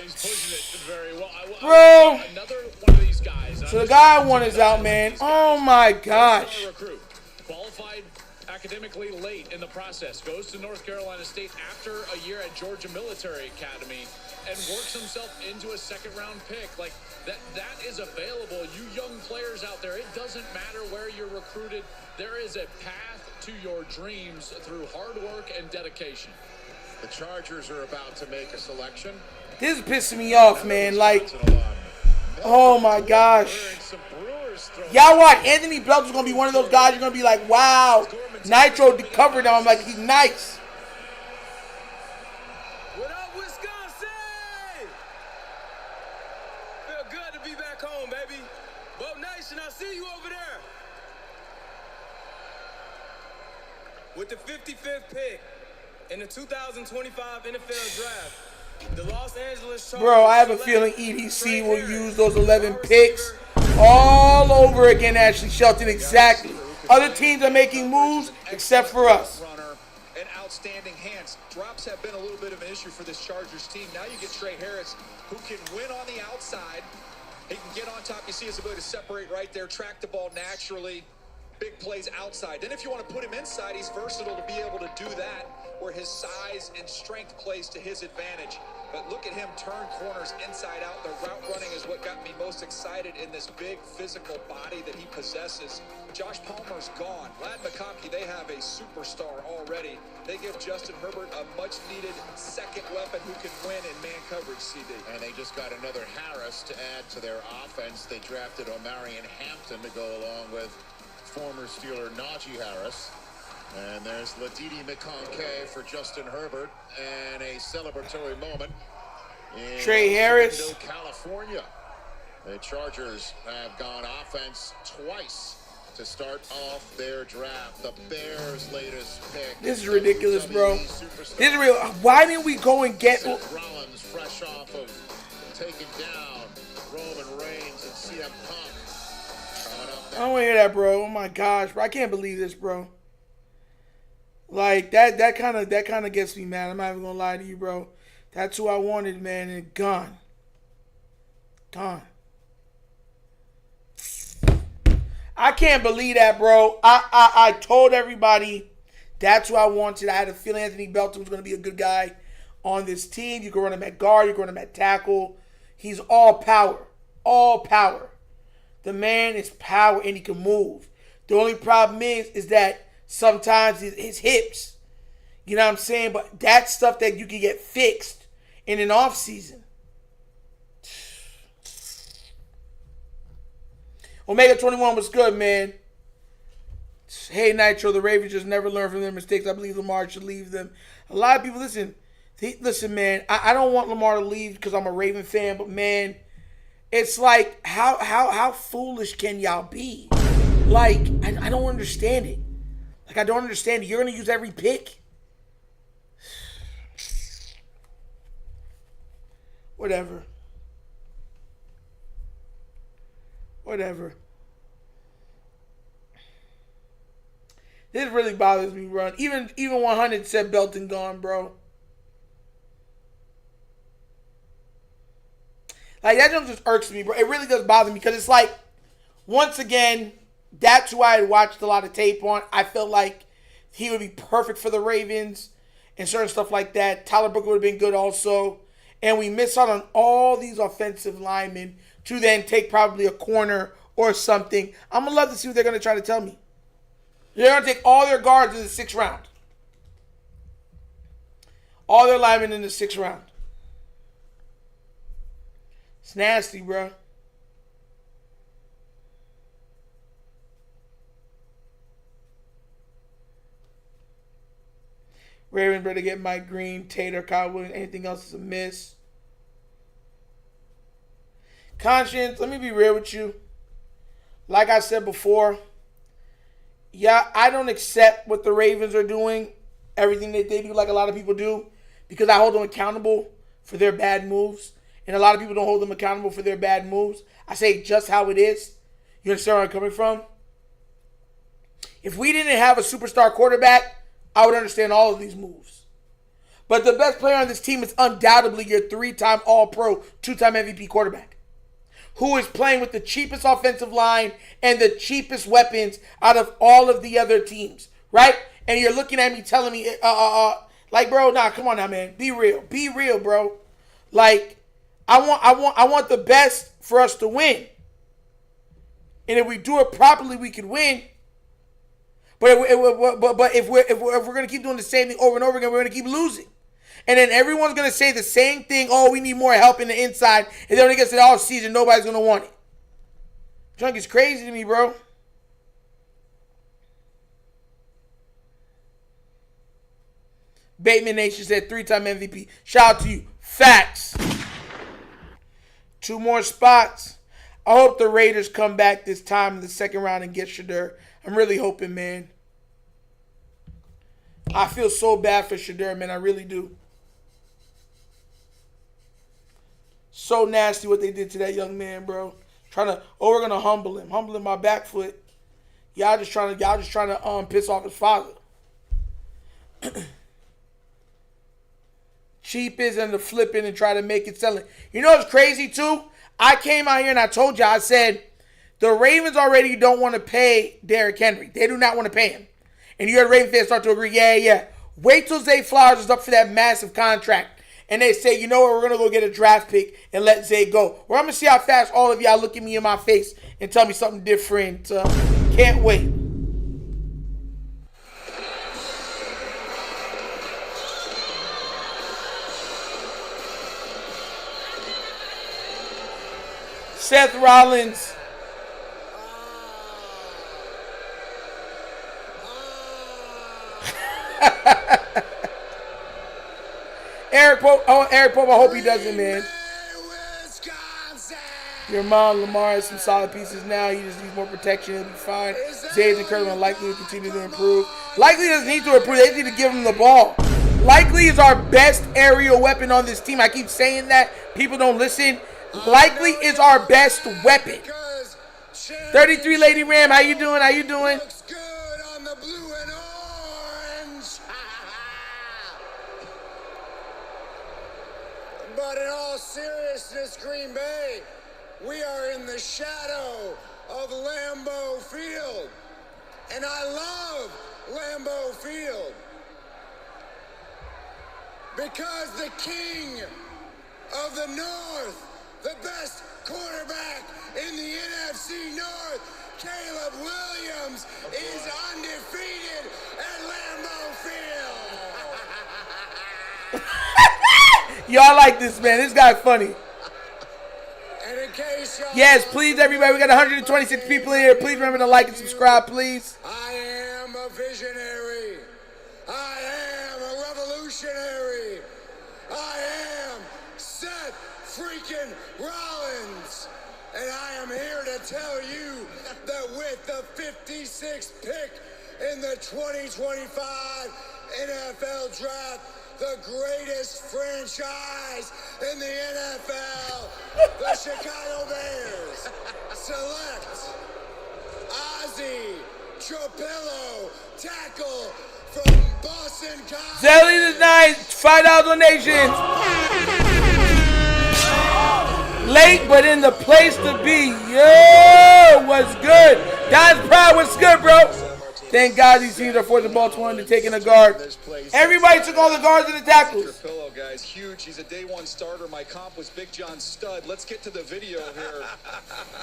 He's pushing it very well. Bro. Another one of these guys. So the guy I want is out, man. Oh my gosh. Recruit. Qualified academically late in the process. Goes to North Carolina State after a year at Georgia Military Academy and works himself into a second-round pick. Like, that is available. You young players out there, it doesn't matter where you're recruited. There is a path to your dreams through hard work and dedication. The Chargers are about to make a selection. This is pissing me off, man. Like, oh my gosh. Y'all watch. Anthony Belton's going to be one of those guys you're going to be like, wow. Nitro covered him. I'm like, he's nice. What up, Wisconsin? Feel good to be back home, baby. Bo Nation, I see you over there. With the 55th pick in the 2025 NFL Draft, the Los Angeles Chargers. Bro, I have a feeling EDC will use those 11 picks all over again, Ashley Shelton. Exactly. Other teams are making moves except for us. Runner and outstanding hands. Drops have been a little bit of an issue for this Chargers team. Now you get Trey Harris, who can win on the outside. He can get on top. You see his ability to separate right there, track the ball naturally. Big plays outside. Then if you want to put him inside, he's versatile to be able to do that, where his size and strength plays to his advantage. But look at him turn corners inside out. The route running is what got me most excited in this big physical body that he possesses. Josh Palmer's gone. Ladd McConkey, they have a superstar already. They give Justin Herbert a much-needed second weapon who can win in man coverage, CD. And they just got another Harris to add to their offense. They drafted Omarion Hampton to go along with former Steeler Najee Harris. And there's Ladidi McConkey for Justin Herbert, and a celebratory moment in Trey Harris, California. The Chargers have gone offense twice to start off their draft. The Bears' latest pick. This is ridiculous, bro. This is real. Why didn't we go and get Rollins, fresh off of taking down Roman Reigns and CM Punk? I don't want to hear that, bro. Oh my gosh, bro. I can't believe this, bro. Like that kind of gets me mad. I'm not even gonna lie to you, bro. That's who I wanted, man, and gone. I can't believe that, bro. I told everybody that's who I wanted. I had a feeling Anthony Belton was gonna be a good guy on this team. You can run him at guard, you can run him at tackle. He's all power. All power. The man is power and he can move. The only problem is that sometimes his hips, you know what I'm saying? But that's stuff that you can get fixed in an off season. Omega 21 was good, man. Hey, Nitro, the Ravens just never learn from their mistakes. I believe Lamar should leave them. A lot of people, listen, man, I don't want Lamar to leave because I'm a Raven fan, but man, It's like, how foolish can y'all be? Like, I don't understand it. Like, I don't understand it. You're going to use every pick? Whatever. Whatever. This really bothers me, bro. Even 100 said Belton gone, bro. Like, that just irks me, bro. It really does bother me because it's like, once again, that's who I had watched a lot of tape on. I felt like he would be perfect for the Ravens and certain stuff like that. Tyler Booker would have been good also. And we miss out on all these offensive linemen to then take probably a corner or something. I'm going to love to see what they're going to try to tell me. They're going to take all their guards in the 6th round. All their linemen in the 6th round. It's nasty, bro. Ravens better get Mike Green, Tater, Kyle Williams. Anything else is a miss. Conscience, let me be real with you. Like I said before, yeah, I don't accept what the Ravens are doing, everything that they do like a lot of people do, because I hold them accountable for their bad moves. And a lot of people don't hold them accountable for their bad moves. I say just how it is. You understand where I'm coming from? If we didn't have a superstar quarterback, I would understand all of these moves. But the best player on this team is undoubtedly your 3-time All-Pro, 2-time MVP quarterback, who is playing with the cheapest offensive line and the cheapest weapons out of all of the other teams, right? And you're looking at me telling me, like, bro, nah, come on now, man. Be real, bro. Like, I want the best for us to win. And if we do it properly, we can win. But if we're gonna keep doing the same thing over and over again, we're gonna keep losing. And then everyone's gonna say the same thing. Oh, we need more help in the inside. And then when it gets to the off season, nobody's gonna want it. Junk is crazy to me, bro. Bateman Nation said 3-time MVP. Shout out to you. Facts. 2 more spots. I hope the Raiders come back this time in the 2nd round and get Shadur. I'm really hoping, man. I feel so bad for Shadur, man. I really do. So nasty what they did to that young man, bro. We're gonna humble him. Humble him my back foot. Y'all just trying to piss off his father. Cheap is and the flipping and try to make it selling. You know what's crazy too? I came out here and I told you, I said, the Ravens already don't want to pay Derrick Henry. They do not want to pay him. And you heard Raven fans start to agree, yeah. Wait till Zay Flowers is up for that massive contract. And they say, you know what, we're going to go get a draft pick and let Zay go. Well, I'm going to see how fast all of y'all look at me in my face and tell me something different. Can't wait. Seth Rollins. Eric Pope, I hope he doesn't, man. Your mom, Lamar, has some solid pieces now. He just needs more protection. He'll be fine. Zay is incredible and Likely will continue to improve. Likely doesn't need to improve. They need to give him the ball. Likely is our best aerial weapon on this team. I keep saying that. People don't listen. Likely is our best weapon. 33 Lady Ram, how you doing? How you doing? Looks good on the blue and orange. But in all seriousness, Green Bay, we are in the shadow of Lambeau Field. And I love Lambeau Field. Because the king of the North, the best quarterback in the NFC North, Caleb Williams, is undefeated at Lambeau Field. Y'all like this, man. This guy's funny. And in case y'all yes, please, everybody. We got 126 people in here. Please remember to like and subscribe, please. I am a visionary. I am a revolutionary. I am Seth freaking Rollins. to tell you that with the 56th pick in the 2025 NFL Draft, the greatest franchise in the NFL, the Chicago Bears, select Ozzie Tropillo, tackle from Boston College. Zelly the Night, $5 donations. Late, but in the place to be. Yo, what's good? Don's Proud, what's good, bro? Thank God these teams are forcing Baltimore into taking a guard. Everybody took all the guards and the tackles. Pillow, guys, huge. He's a day one starter. My comp was Big John Stud. Let's get to the video here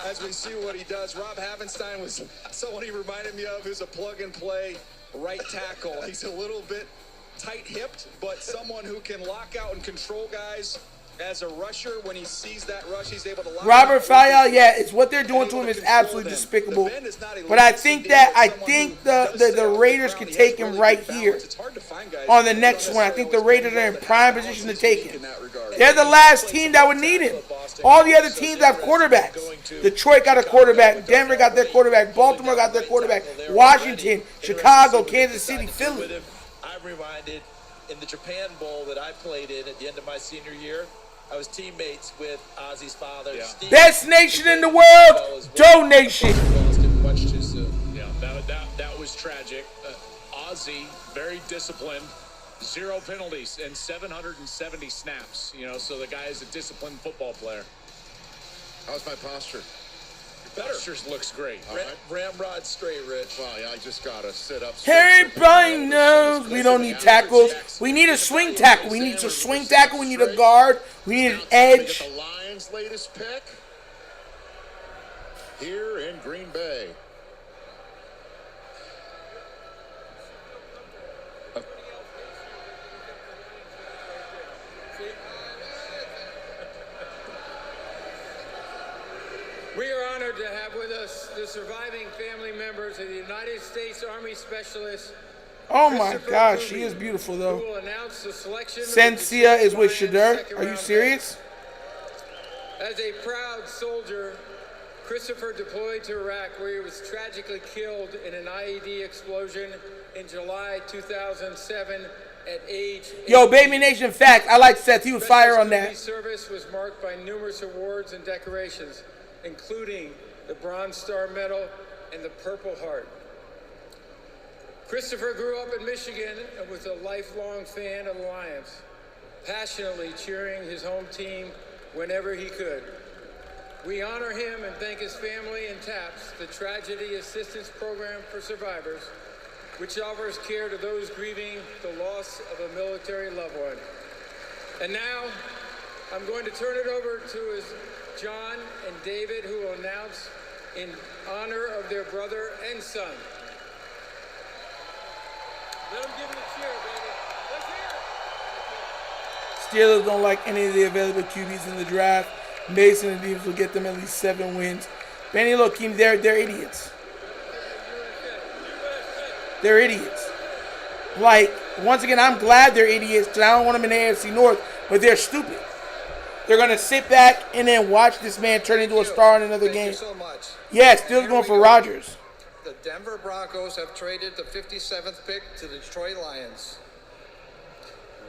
as we see what he does. Rob Havenstein was someone he reminded me of who's a plug-and-play right tackle. He's a little bit tight-hipped, but someone who can lock out and control guys. As a rusher, when he sees that rush, he's able to lock Robert Fayal, yeah, it's what they're doing to him is absolutely despicable. But I think the Raiders can take him right here on the next one. I think the Raiders are in prime position to take him. They're the last team that would need him. All the other teams have quarterbacks. Detroit got a quarterback. Denver got their quarterback. Baltimore got their quarterback. Washington, Chicago, Kansas City, Philly. I'm reminded in the Japan Bowl that I played in at the end of my senior year, I was teammates with Ozzie's father, Steve. Best nation in the world, donation. Much too soon. Yeah, that was tragic. Ozzie, very disciplined, 0 penalties and 770 snaps. You know, so the guy is a disciplined football player. How's my posture? Postures looks great. Ramrod straight, Rich. Well, yeah, I just gotta sit up. Everybody knows we don't need tackles. We need a swing tackle. We need a swing tackle. We need a guard. We need an edge. The Lions' latest pick here in Green Bay. We are honored to have with us the surviving family members of the United States Army Specialist. Oh my gosh, she is beautiful Who though. will announce the selection of the Sensia is with Detroit Shadur. second Are you round serious? pick. As a proud soldier, Christopher deployed to Iraq, where he was tragically killed in an IED explosion in July 2007 at age 8. Yo, Baby Nation fact. I like Seth. He was fire on that. His service was marked by numerous awards and decorations, including the Bronze Star Medal and the Purple Heart. Christopher grew up in Michigan and was a lifelong fan of the Lions, passionately cheering his home team whenever he could. We honor him and thank his family and TAPS, the Tragedy Assistance Program for Survivors, which offers care to those grieving the loss of a military loved one. And now, I'm going to turn it over to John and David, who will announce in honor of their brother and son. Let them give him a cheer, baby. Let's hear it. Steelers don't like any of the available QBs in the draft. Mason and Deems will get them at least 7 wins. Benny Lokim, they're idiots. They're idiots. Like, once again, I'm glad they're idiots because I don't want them in the AFC North, but they're stupid. They're going to sit back and then watch this man turn into a star in another game. Thank you so much. Yeah, still going for Rodgers. The Denver Broncos have traded the 57th pick to the Detroit Lions.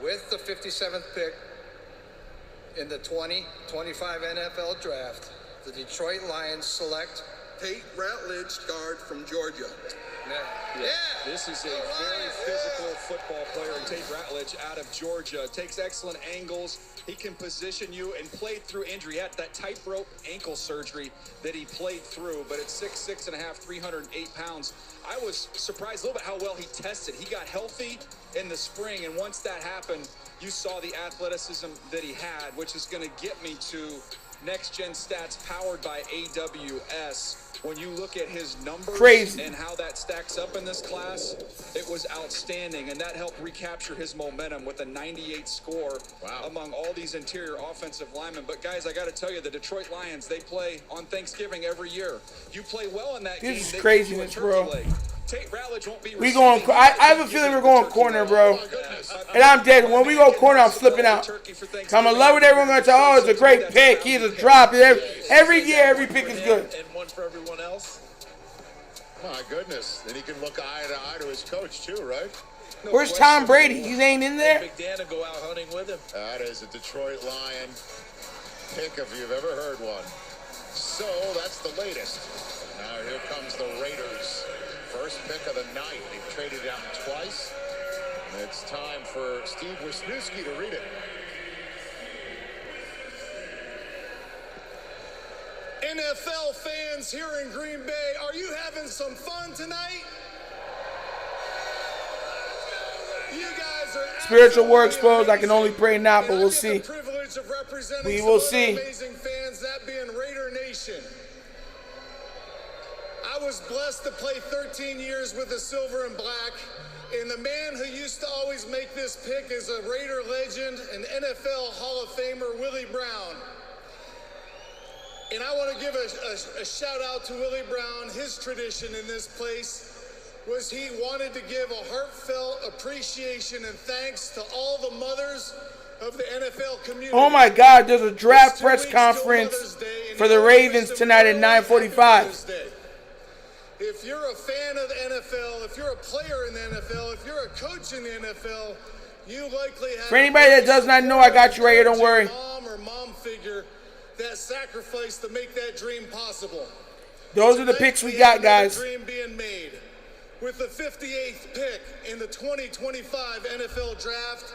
With the 57th pick in the 2025 NFL Draft, the Detroit Lions select Tate Ratledge, guard from Georgia. This is a very physical football player, Tate Ratledge, out of Georgia. Takes excellent angles. He can position you and played through injury. He had that tightrope ankle surgery that he played through, but at 6'6.5", 308 pounds. I was surprised a little bit how well he tested. He got healthy in the spring, and once that happened, you saw the athleticism that he had, which is going to get me to next-gen stats powered by AWS. When you look at his numbers and how that stacks up in this class, it was outstanding, and that helped recapture his momentum with a 98 score among all these interior offensive linemen. But guys, I got to tell you, the Detroit Lions, they play on Thanksgiving every year. You play well in that game. This is craziness, bro. Tate Ratledge won't be We going. I have a feeling we're going corner, bro. And I'm dead. When we go corner, I'm flipping out. I'm in love with everyone. Going to say, oh, it's a great pick. He's a drop. Every year, every pick is good. And one for everyone else. My goodness. And he can look eye to eye to his coach, too, right? Where's Tom Brady? He ain't in there? Big Dan to go out hunting with him. That is a Detroit Lion pick if you've ever heard one. So that's the latest. Now here comes the Raiders. First pick of the night. They've traded down twice. And it's time for Steve Wisniewski to read it. NFL fans here in Green Bay, are you having some fun tonight? You guys are Spiritual war exposed. I can only pray not, but we'll see. We will see. Amazing fans, that being Raider Nation. I was blessed to play 13 years with the Silver and Black, and the man who used to always make this pick is a Raider legend, an NFL Hall of Famer, Willie Brown. And I want to give a shout out to Willie Brown. His tradition in this place was he wanted to give a heartfelt appreciation and thanks to all the mothers of the NFL community. Oh my God, there's a draft press conference for the Ravens tonight at 9:45. If you're a fan of the NFL, if you're a player in the NFL, if you're a coach in the NFL, you likely have... For anybody that does not know, I got you right here, don't worry. ...mom or mom figure that sacrificed to make that dream possible. Those are the picks we got, guys. Dream being made. With the 58th pick in the 2025 NFL Draft,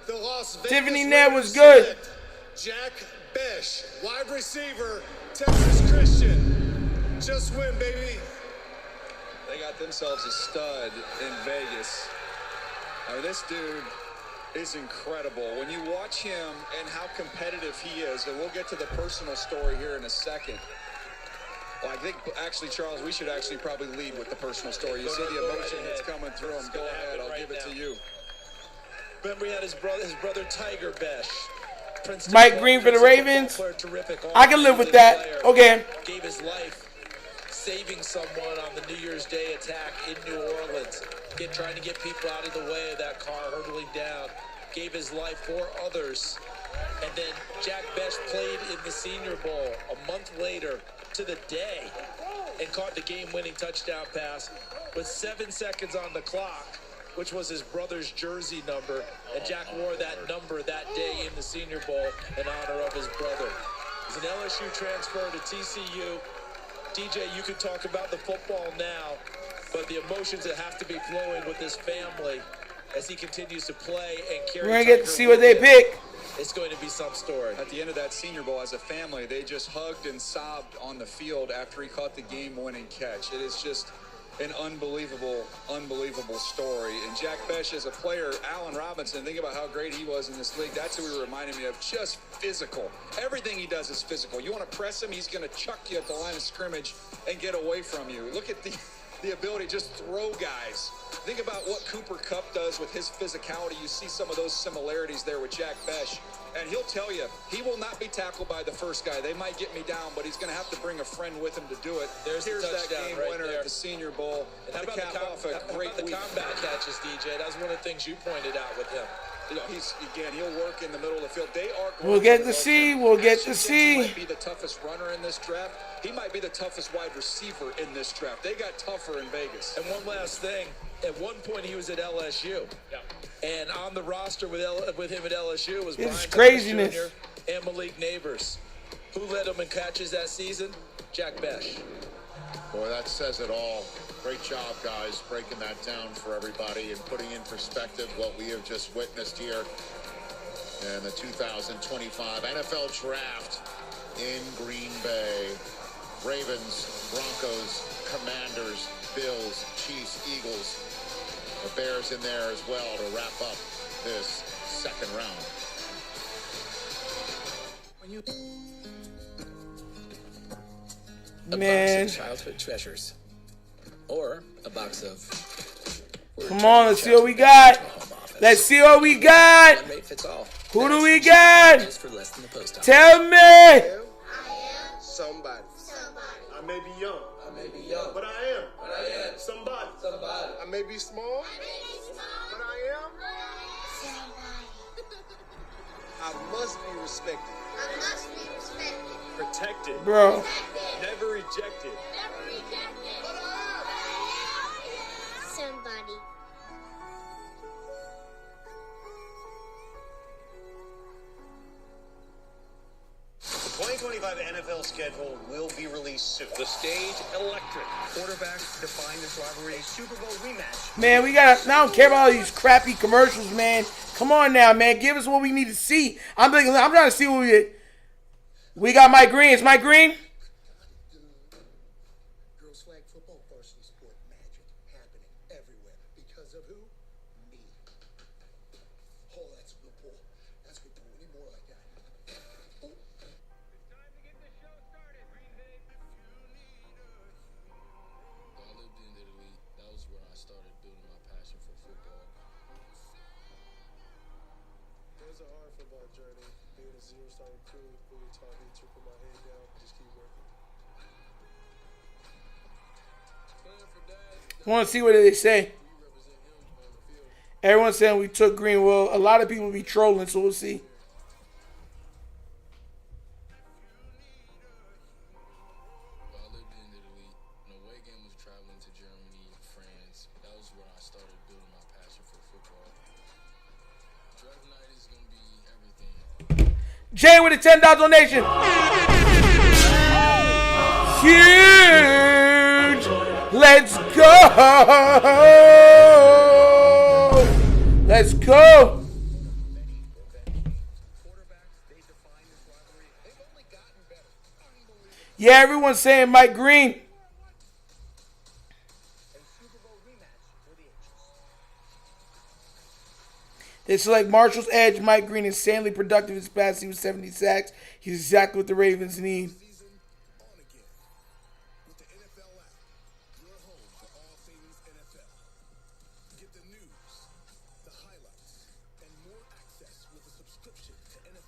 the Las Vegas Tiffany Ned was Raiders good. select Jack Besh, wide receiver, Texas Christian. Just win, baby. They got themselves a stud in Vegas. I mean, this dude is incredible. When you watch him and how competitive he is, and we'll get to the personal story here in a second. Well, I think, actually, Charles, we should actually probably lead with the personal story. You see the emotion that's coming through him. Go ahead, I'll give it to you. Remember, he had his brother Tiger Besh. Mike Green for the Ravens. I can live with that. Okay. Gave his life saving someone on the New Year's Day attack in New Orleans. Trying to get people out of the way of that car hurtling down. Gave his life for others. And then Jack Besh played in the Senior Bowl a month later to the day and caught the game-winning touchdown pass with 7 seconds on the clock, which was his brother's jersey number. And Jack wore that number that day in the Senior Bowl in honor of his brother. He's an LSU transfer to TCU. DJ, you could talk about the football now, but the emotions that have to be flowing with his family as he continues to play and carry. We're going to get to see what they pick. It's going to be some story. At the end of that Senior Bowl, as a family, they just hugged and sobbed on the field after he caught the game-winning catch. It is just an unbelievable, unbelievable story. And Jack Besh, as a player, Allen Robinson, think about how great he was in this league. That's who he reminded me of. Just physical. Everything he does is physical. You want to press him, he's going to chuck you at the line of scrimmage and get away from you. Look at the ability to just throw guys. Think about what Cooper Kupp does with his physicality. You see some of those similarities there with Jack Besh. And he'll tell you, he will not be tackled by the first guy. They might get me down, but he's going to have to bring a friend with him to do it. Here's that game right winner there at the Senior Bowl. And how about the combat catches, DJ? That was one of the things you pointed out with him. You know, he'll work in the middle of the field. We'll get to see. We'll get to see. He might be the toughest runner in this draft. He might be the toughest wide receiver in this draft. They got tougher in Vegas. And one last thing. At one point, he was at LSU. Yeah. And on the roster with him at LSU was Brian craziness. Jr. and Malik Neighbors. Who led him in catches that season? Jack Besh. Boy, that says it all. Great job, guys, breaking that down for everybody and putting in perspective what we have just witnessed here in the 2025 NFL Draft in Green Bay. Ravens, Broncos, Commanders, Bills, Chiefs, Eagles. The Bears in there as well to wrap up this second round. Man. Box of childhood treasures. Or a box of... Come on, let's see what we got. Let's see what we got. Who do we got? Tell me. I am somebody. I may be young. But I am. Somebody. I may be small. But I am must be respected. I must be respected. Protected. Bro. Never rejected. Never rejected. Somebody. The 2025 NFL schedule will be released soon. The stage electric. Quarterbacks define this rivalry. A Super Bowl rematch. Man, I don't care about all these crappy commercials, man. Come on now, man. Give us what we need to see. I'm trying to see what we got. Mike Green. It's Mike Green. Girls flag football varsity sport magic happening everywhere because of who? Me. Oh, that's a good pull. That's a good pull. We need more like that. I lived in Italy. That was where I started building my passion for football. It was a hard football journey. Being a zero-star recruit really taught me to put my head down and just keep working. I want to see what they say. Everyone's saying we took Green. Well, a lot of people be trolling, so we'll see. I lived in Italy. The away game was traveling to Germany, France. That was where I started building my passion for football. Draft night is going to be everything. Jay with a $10 donation. Huge. Let's go. Let's go. Yeah, everyone's saying Mike Green. They select Marshall's edge. Mike Green is insanely productive this past season with 70 sacks. He's exactly what the Ravens need.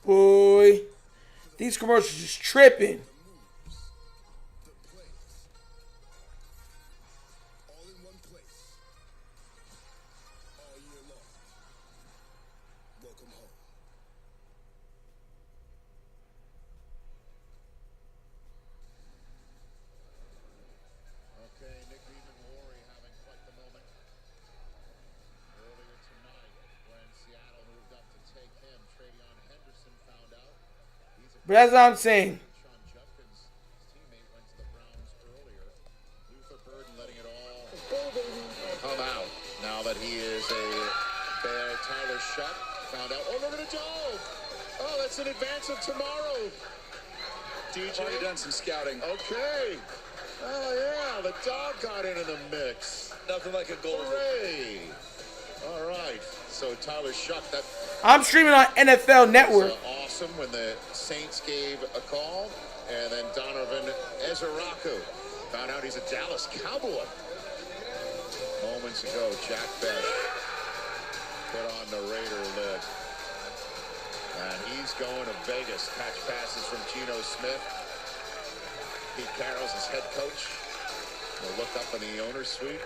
Boy, these commercials just tripping. But that's what I'm saying. Come out now that he is a bear. Tyler Shuck found out. Oh, look at the dog. Oh, that's in advance of tomorrow. DJ Already done some scouting. Okay. Oh, yeah, the dog got in the mix. Nothing like a goal. Hooray. All right. So Tyler Shuck, that I'm streaming on NFL Network. was awesome when the Saints gave a call. And then Donovan Ezeraku found out he's a Dallas Cowboy. Moments ago, Jack Best put on the Raider lid. And he's going to Vegas. Catch passes from Geno Smith. Pete Carroll's his head coach. We'll look up in the owner's suite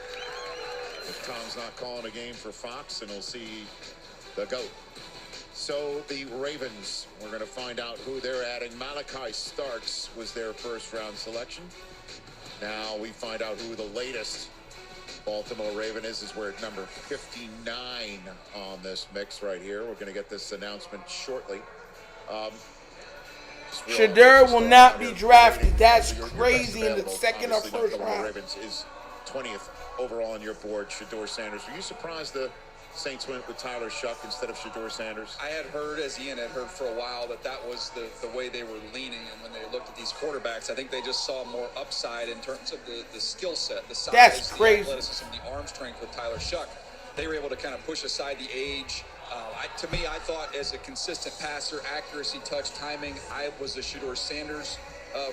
if Tom's not calling a game for Fox, and we'll see the GOAT. So the Ravens, we're going to find out who they're adding. Malachi Starks was their first-round selection. Now we find out who the latest Baltimore Raven is. We're at number 59 on this mix right here. We're going to get this announcement shortly. Shadur will not be drafted. That's crazy in the second or first round. Ravens is 20th overall on your board, Shadur Sanders. Were you surprised the Saints went with Tyler Shuck instead of Shadur Sanders? I had heard, as Ian had heard for a while, that was the way they were leaning. And when they looked at these quarterbacks, I think they just saw more upside in terms of the skill set, the size, That's crazy. the athleticism, the arm strength with Tyler Shuck. They were able to kind of push aside the age. To me, I thought as a consistent passer, accuracy, touch, timing, I was a Shadur Sanders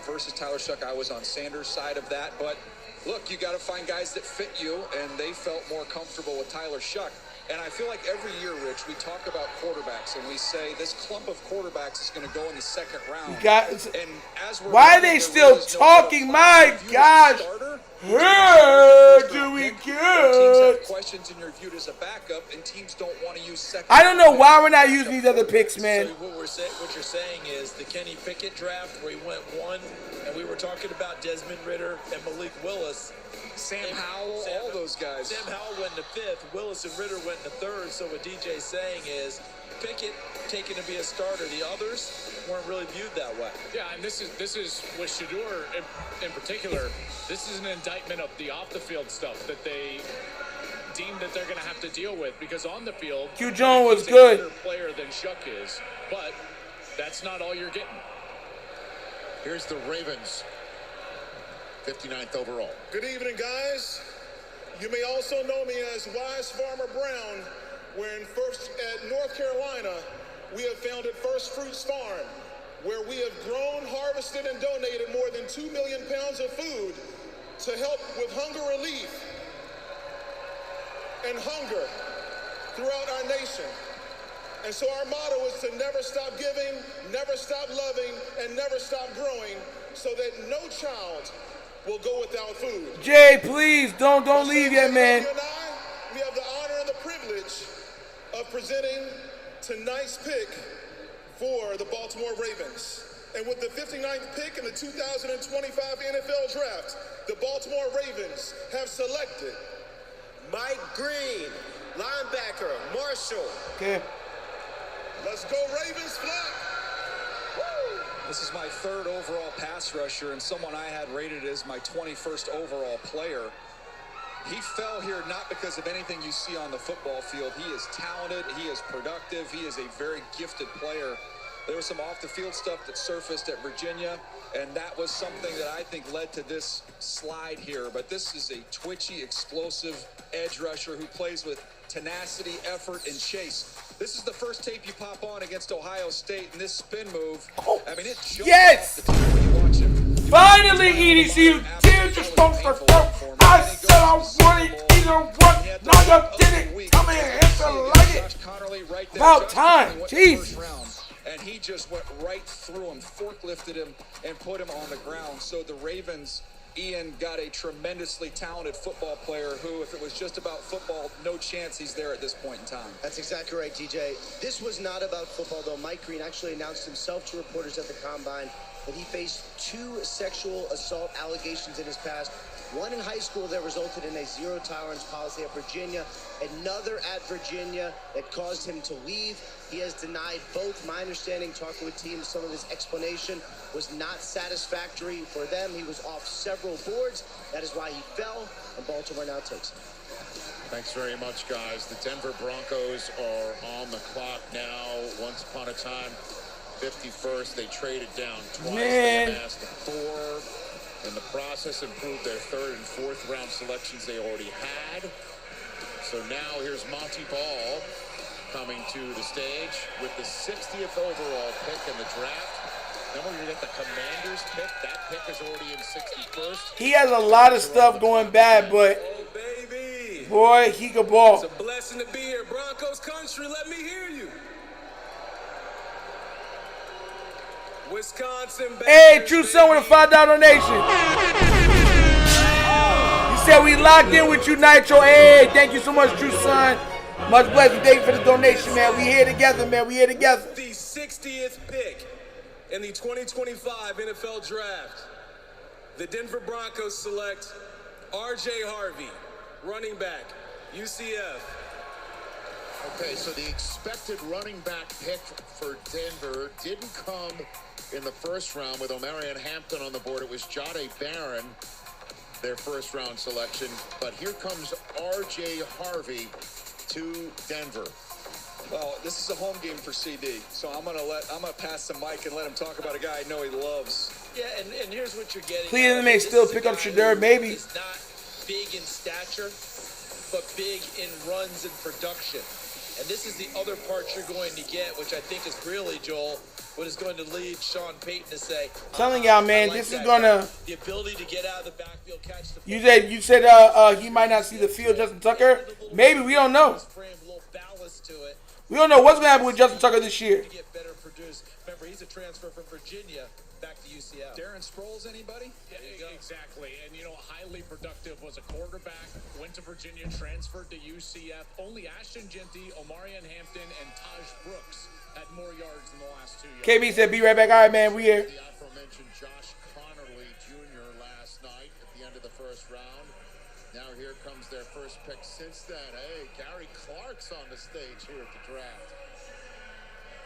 versus Tyler Shuck. I was on Sanders' side of that. But look, you got to find guys that fit you, and they felt more comfortable with Tyler Shuck. And I feel like every year, Rich, we talk about quarterbacks and we say this clump of quarterbacks is going to go in the second round. And as we're why are they still talking? My gosh. Do we teams good? have questions and you're viewed as a backup, and teams don't want to use second. I don't know why we're not using these other picks, man. So what you're saying is the Kenny Pickett draft where he went 1, and we were talking about Desmond Ridder and Malik Willis. Sam Howell, all those guys. Sam Howell went in the 5th. Willis and Ridder went in the 3rd. So what DJ's saying is Pickett taken to be a starter. The others weren't really viewed that way. Yeah, and this is with Shadur in particular. This is an indictment of the off the field stuff that they deem that they're going to have to deal with, because on the field, Q Jones was he's good. a better player than Shuck is, but that's not all you're getting. Here's the Ravens. 59th overall. Good evening, guys. You may also know me as Wise Farmer Brown, where first at North Carolina, we have founded First Fruits Farm, where we have grown, harvested, and donated more than 2 million pounds of food to help with hunger relief and hunger throughout our nation. And so our motto is to never stop giving, never stop loving, and never stop growing, so that no child will go without food. Jay, please don't leave yet, man. You and I, we have the honor and the privilege of presenting tonight's pick for the Baltimore Ravens. And with the 59th pick in the 2025 NFL Draft, the Baltimore Ravens have selected Mike Green, linebacker, Marshall. Okay. Let's go Ravens, Flock. This is my 3rd overall pass rusher and someone I had rated as my 21st overall player. He fell here not because of anything you see on the football field. He is talented. He is productive. He is a very gifted player. There was some off-the-field stuff that surfaced at Virginia, and that was something that I think led to this slide here. But this is a twitchy, explosive edge rusher who plays with tenacity, effort, and chase. This is the first tape you pop on against Ohio State, and this spin move, I mean, it jumps Yes! off the tape when you watch him. Finally, EDC, did your stuff for four. I said I wanted either one. Now you did it. Come here, hit the like it. About time. Jeez. And he just went right through him, forklifted him, and put him on the ground. So the Ravens, Ian, got a tremendously talented football player who, if it was just about football, no chance he's there at this point in time. That's exactly right, DJ. This was not about football, though. Mike Green actually announced himself to reporters at the Combine that he faced 2 sexual assault allegations in his past. One in high school that resulted in a zero-tolerance policy at Virginia. Another at Virginia that caused him to leave. He has denied both. My understanding, talking with teams, some of his explanation was not satisfactory for them. He was off several boards. That is why he fell, and Baltimore now takes him. Thanks very much, guys. The Denver Broncos are on the clock now. Once upon a time, 51st, they traded down twice. Man. They amassed 4. In the process, improved their 3rd and 4th round selections they already had. So now here's Monty Ball coming to the stage with the 60th overall pick in the draft. Then we're going to get the Commanders pick. That pick is already in 61st. He has a lot of stuff going bad, but boy, he could ball. It's a blessing to be here. Broncos country, let me hear you. Wisconsin. Hey, True Son with a $5 donation. He said we locked in with you, Nitro. Hey, thank you so much, True Son. Much blessing. Thank you for the donation, man. We here together, man. We here together. The 60th pick in the 2025 NFL Draft. The Denver Broncos select R.J. Harvey, running back, UCF. Okay, so the expected running back pick for Denver didn't come in the first round with Omarion Hampton on the board. It was Jahdae Barron, their first round selection. But here comes R.J. Harvey to Denver. Well, this is a home game for CD, so I'm gonna pass the mic and let him talk about a guy I know he loves. Yeah, and here's what you're getting. Cleveland may still pick up Shadur, maybe. He's not big in stature, but big in runs and production. And this is the other part you're going to get, which I think is really, Joel, what is going to lead Sean Payton to say. Telling y'all, man, like this is that gonna. guy. The ability to get out of the backfield, catch the. You said he might not see the field, Justin Tucker. Maybe, we don't know. We don't know what's going to happen with Justin Tucker this year. To get better produced. Remember, he's a transfer from Virginia back to UCF. Darren Sproles, anybody? Yeah, exactly. And, highly productive, was a quarterback, went to Virginia, transferred to UCF. Only Ashton Genty, Omarion Hampton, and Taj Brooks had more yards in the last 2 years. KB said, be right back. All right, man, we here. The aforementioned Josh Connerly Jr. last night at the end of the first round. Now here comes their first pick since then. Hey, Gary Clark's on the stage here at the draft.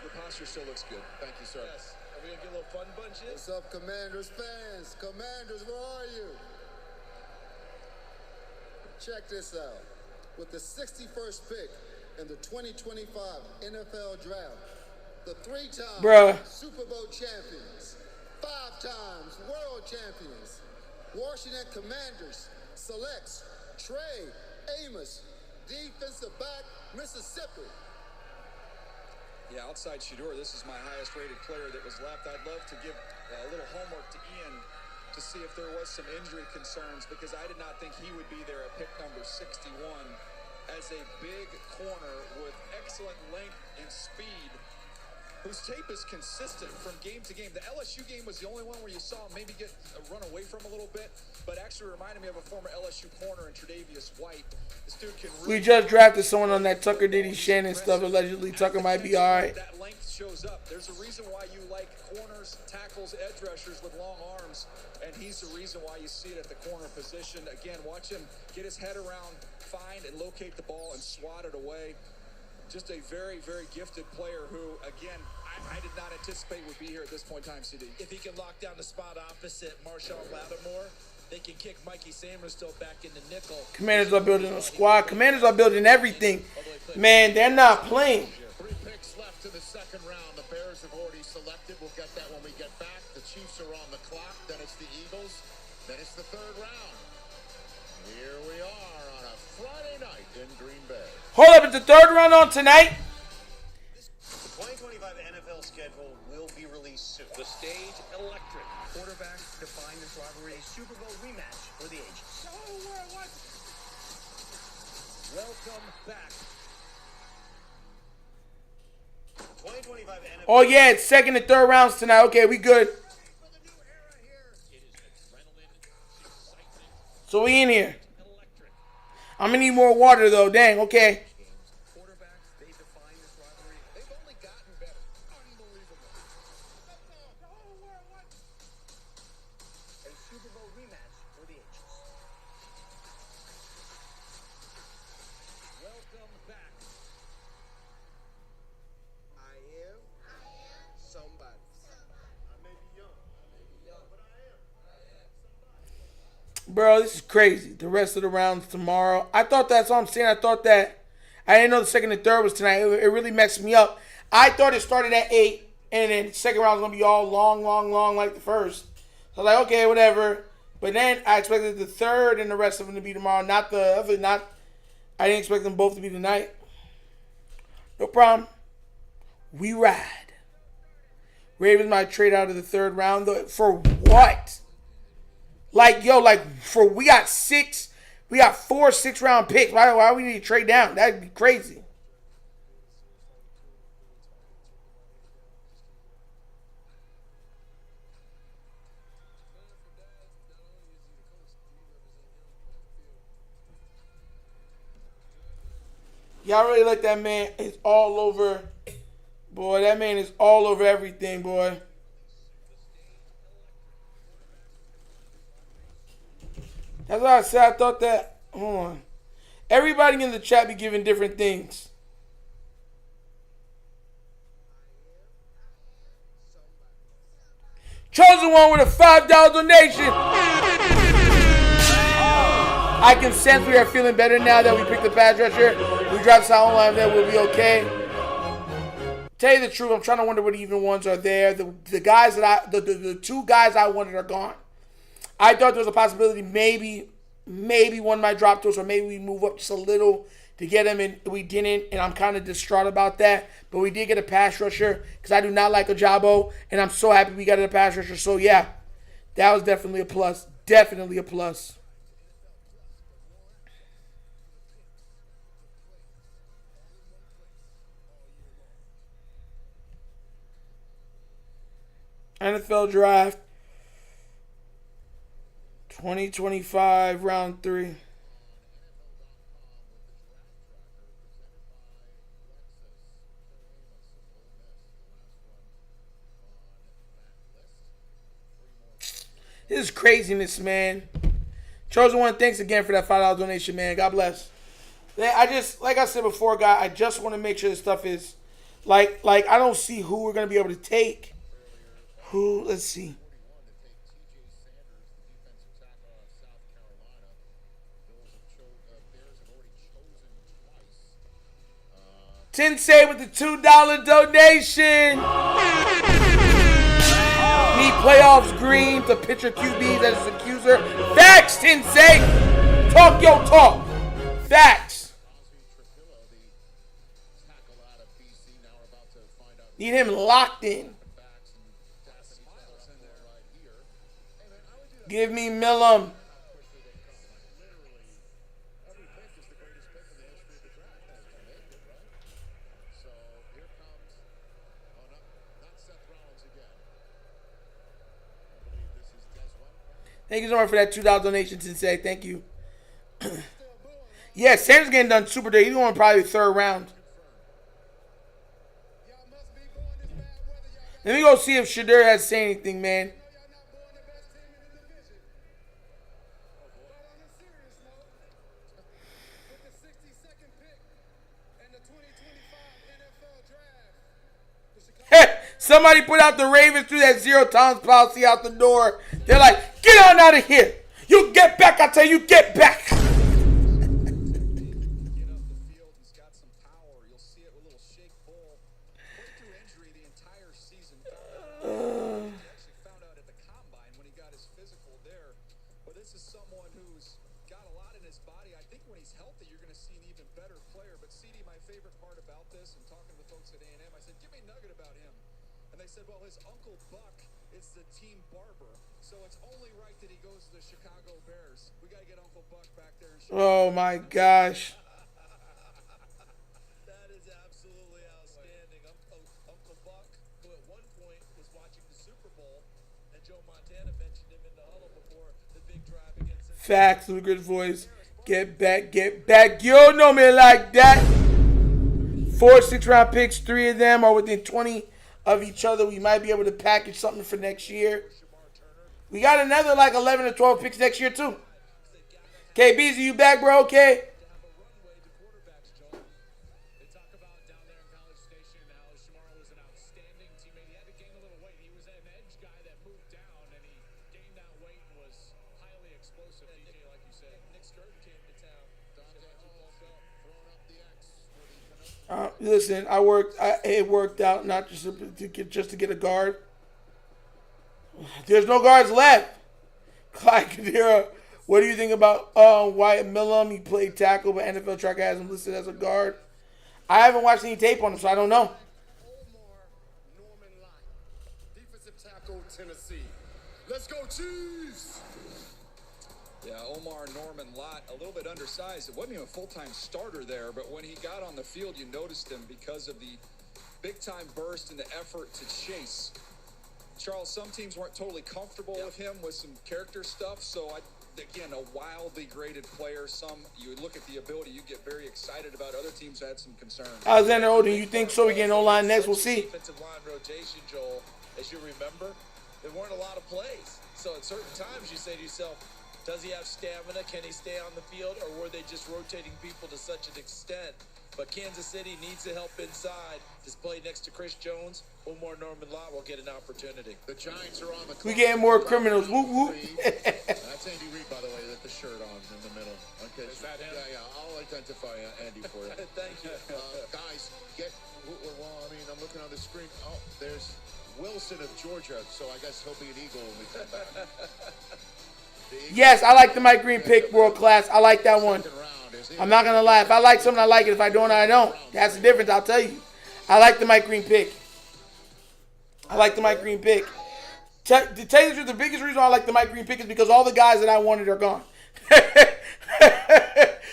Your posture still looks good. Thank you, sir. Yes. Are we going to get a little fun bunch here? What's up, Commanders fans? Commanders, where are you? Check this out. With the 61st pick in the 2025 NFL Draft, the 3-time Super Bowl champions, 5 times world champions, Washington Commanders selects Trey Amos, defensive back, Mississippi. Yeah, outside Shadur, this is my highest rated player that was left. I'd love to give a little homework to Ian to see if there was some injury concerns, because I did not think he would be there at pick number 61 as a big corner with excellent length and speed, whose tape is consistent from game to game. The LSU game was the only one where you saw him maybe get run away from a little bit, but actually reminded me of a former LSU corner in Tre'Davious White. This dude can really... We just drafted someone on that Tucker Diddy Shannon stuff. Allegedly, Tucker might be all right. That length shows up. There's a reason why you like corners, tackles, edge rushers with long arms, and he's the reason why you see it at the corner position. Again, watch him get his head around, find and locate the ball and swat it away. Just a very, very gifted player who, again, I did not anticipate would be here at this point in time, CD. If he can lock down the spot opposite Marshawn Lattimore, they can kick Mikey Samerstill back in the nickel. Commanders are building a squad. Commanders are building everything. Man, they're not playing. 3 picks left in the second round. The Bears have already selected. We'll get that when we get back. The Chiefs are on the clock. Then it's the Eagles. Then it's the third round. Here we are on a Friday night in Green Bay. Hold up, it's the third round on tonight. The 2025 NFL schedule will be released soon. The stage electric. Quarterbacks define this rivalry, a Super Bowl rematch for the ages. Welcome back. 2025 NFL. Oh, yeah, it's second and third rounds tonight. Okay, we good. So we in here. I'm going to need more water, though. Dang, okay. Quarterbacks, they define this rivalry. They've only gotten better. Unbelievable. A Super Bowl rematch for the ages. Welcome back. I am somebody. I may be young, but I am. Bro, this is crazy. The rest of the rounds tomorrow. I thought that's all I'm saying. I thought that. I didn't know the second and third was tonight. It really messed me up. I thought it started at 8, and then the second round was going to be all long like the first. So I was like, okay, whatever. But then I expected the third and the rest of them to be tomorrow. Not the other. I didn't expect them both to be tonight. No problem. We ride. Ravens might trade out of the third round, though. For what? We got 4 6-round picks. Why we need to trade down? That'd be crazy. Y'all really like that man? It's all over. Boy, that man is all over everything, boy. That's why I said I thought that. Hold on. Everybody in the chat be giving different things. Chosen one with a $5 donation. I can sense we are feeling better now that we picked the pass rusher. We dropped Solomon line there. We'll be okay. Tell you the truth, I'm trying to wonder what even ones are there. The guys that the 2 guys I wanted are gone. I thought there was a possibility maybe one might drop to us, or maybe we move up just a little to get him, and we didn't, and I'm kind of distraught about that. But we did get a pass rusher because I do not like Ajabo, and I'm so happy we got a pass rusher. So, yeah, that was definitely a plus. Definitely a plus. NFL Draft 2025 Round 3. This is craziness, man. Chosen One, thanks again for that $5 donation, man. God bless. I just, like I said before, guy, I just want to make sure this stuff is, like I don't see who we're going to be able to take. Who, let's see. Tensei with the $2 donation. Need playoffs green to pitcher QBs as his accuser. Facts, Tensei. Talk your talk. Facts. Need him locked in. Give me Millum. Thank you so much for that $2 donation, Sensei. Thank you. Yeah, Sanders getting done super dirty. He's going probably the third round. Let me go see if Shadur has to say anything, man. Somebody put out the Ravens through that zero tolerance policy out the door. They're like, get on out of here. You get back. I tell you, get back. Oh my gosh. That is absolutely outstanding. Uncle Buck, who at one point was watching the Super Bowl, and Joe Montana mentioned him in the huddle before the big drive against Facts, Lucas voice. Get back, get back. You don't know me like that. 4 6-round picks, 3 of them are within 20 of each other. We might be able to package something for next year. We got another like 11 or 12 picks next year too. Okay, Beezy, you back, bro? Okay. Listen, it worked out not just to get a guard. There's no guards left. Clyde Kadira, what do you think about Wyatt Millum? He played tackle, but NFL Tracker has him listed as a guard. I haven't watched any tape on him, so I don't know. Defensive tackle, Tennessee. Let's go, Chiefs! Yeah, Omar Norman Lott, a little bit undersized. It wasn't even a full-time starter there, but when he got on the field, you noticed him because of the big-time burst and the effort to chase. Charles, some teams weren't totally comfortable with him with some character stuff, so again, a wildly graded player. Some, you look at the ability, you get very excited about. Other teams had some concerns. Alexander Oden, you think so? We get O-line next, we'll see. Defensive line rotation, Joel, as you remember, there weren't a lot of plays. So at certain times you say to yourself, does he have stamina? Can he stay on the field? Or were they just rotating people to such an extent? But Kansas City needs the help inside. Just play next to Chris Jones. One more Norman Lott will get an opportunity. The Giants are on the clock. We getting more criminals. Whoop, whoop. That's Andy Reid, by the way, with the shirt on in the middle. Okay, is that him? Yeah, I'll identify Andy for you. Thank you. Guys, well, I mean, I'm looking on the screen. Oh, there's Wilson of Georgia, so I guess he'll be an Eagle when we come back. Yes, I like the Mike Green pick, world class. I like that one. I'm not going to lie. If I like something, I like it. If I don't, I don't. That's the difference, I'll tell you. I like the Mike Green pick. I like the Mike Green pick. To tell you the truth, the biggest reason I like the Mike Green pick is because all the guys that I wanted are gone.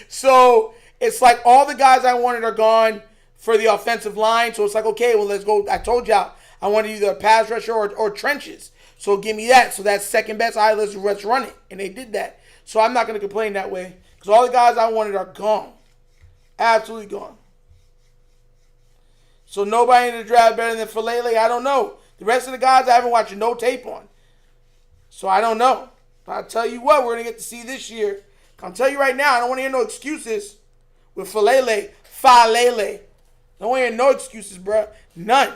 So it's like all the guys I wanted are gone for the offensive line. So it's like, okay, well, let's go. I told y'all I wanted either a pass rusher or trenches. So give me that. So that's second best. All right, let's run it. And they did that. So I'm not going to complain that way. Because all the guys I wanted are gone. Absolutely gone. So nobody in the draft better than Falele? I don't know. The rest of the guys I haven't watched no tape on. So I don't know. But I'll tell you what, we're going to get to see this year. I'll tell you right now, I don't want to hear no excuses with Falele. Falele. Don't want to hear no excuses, bro. None.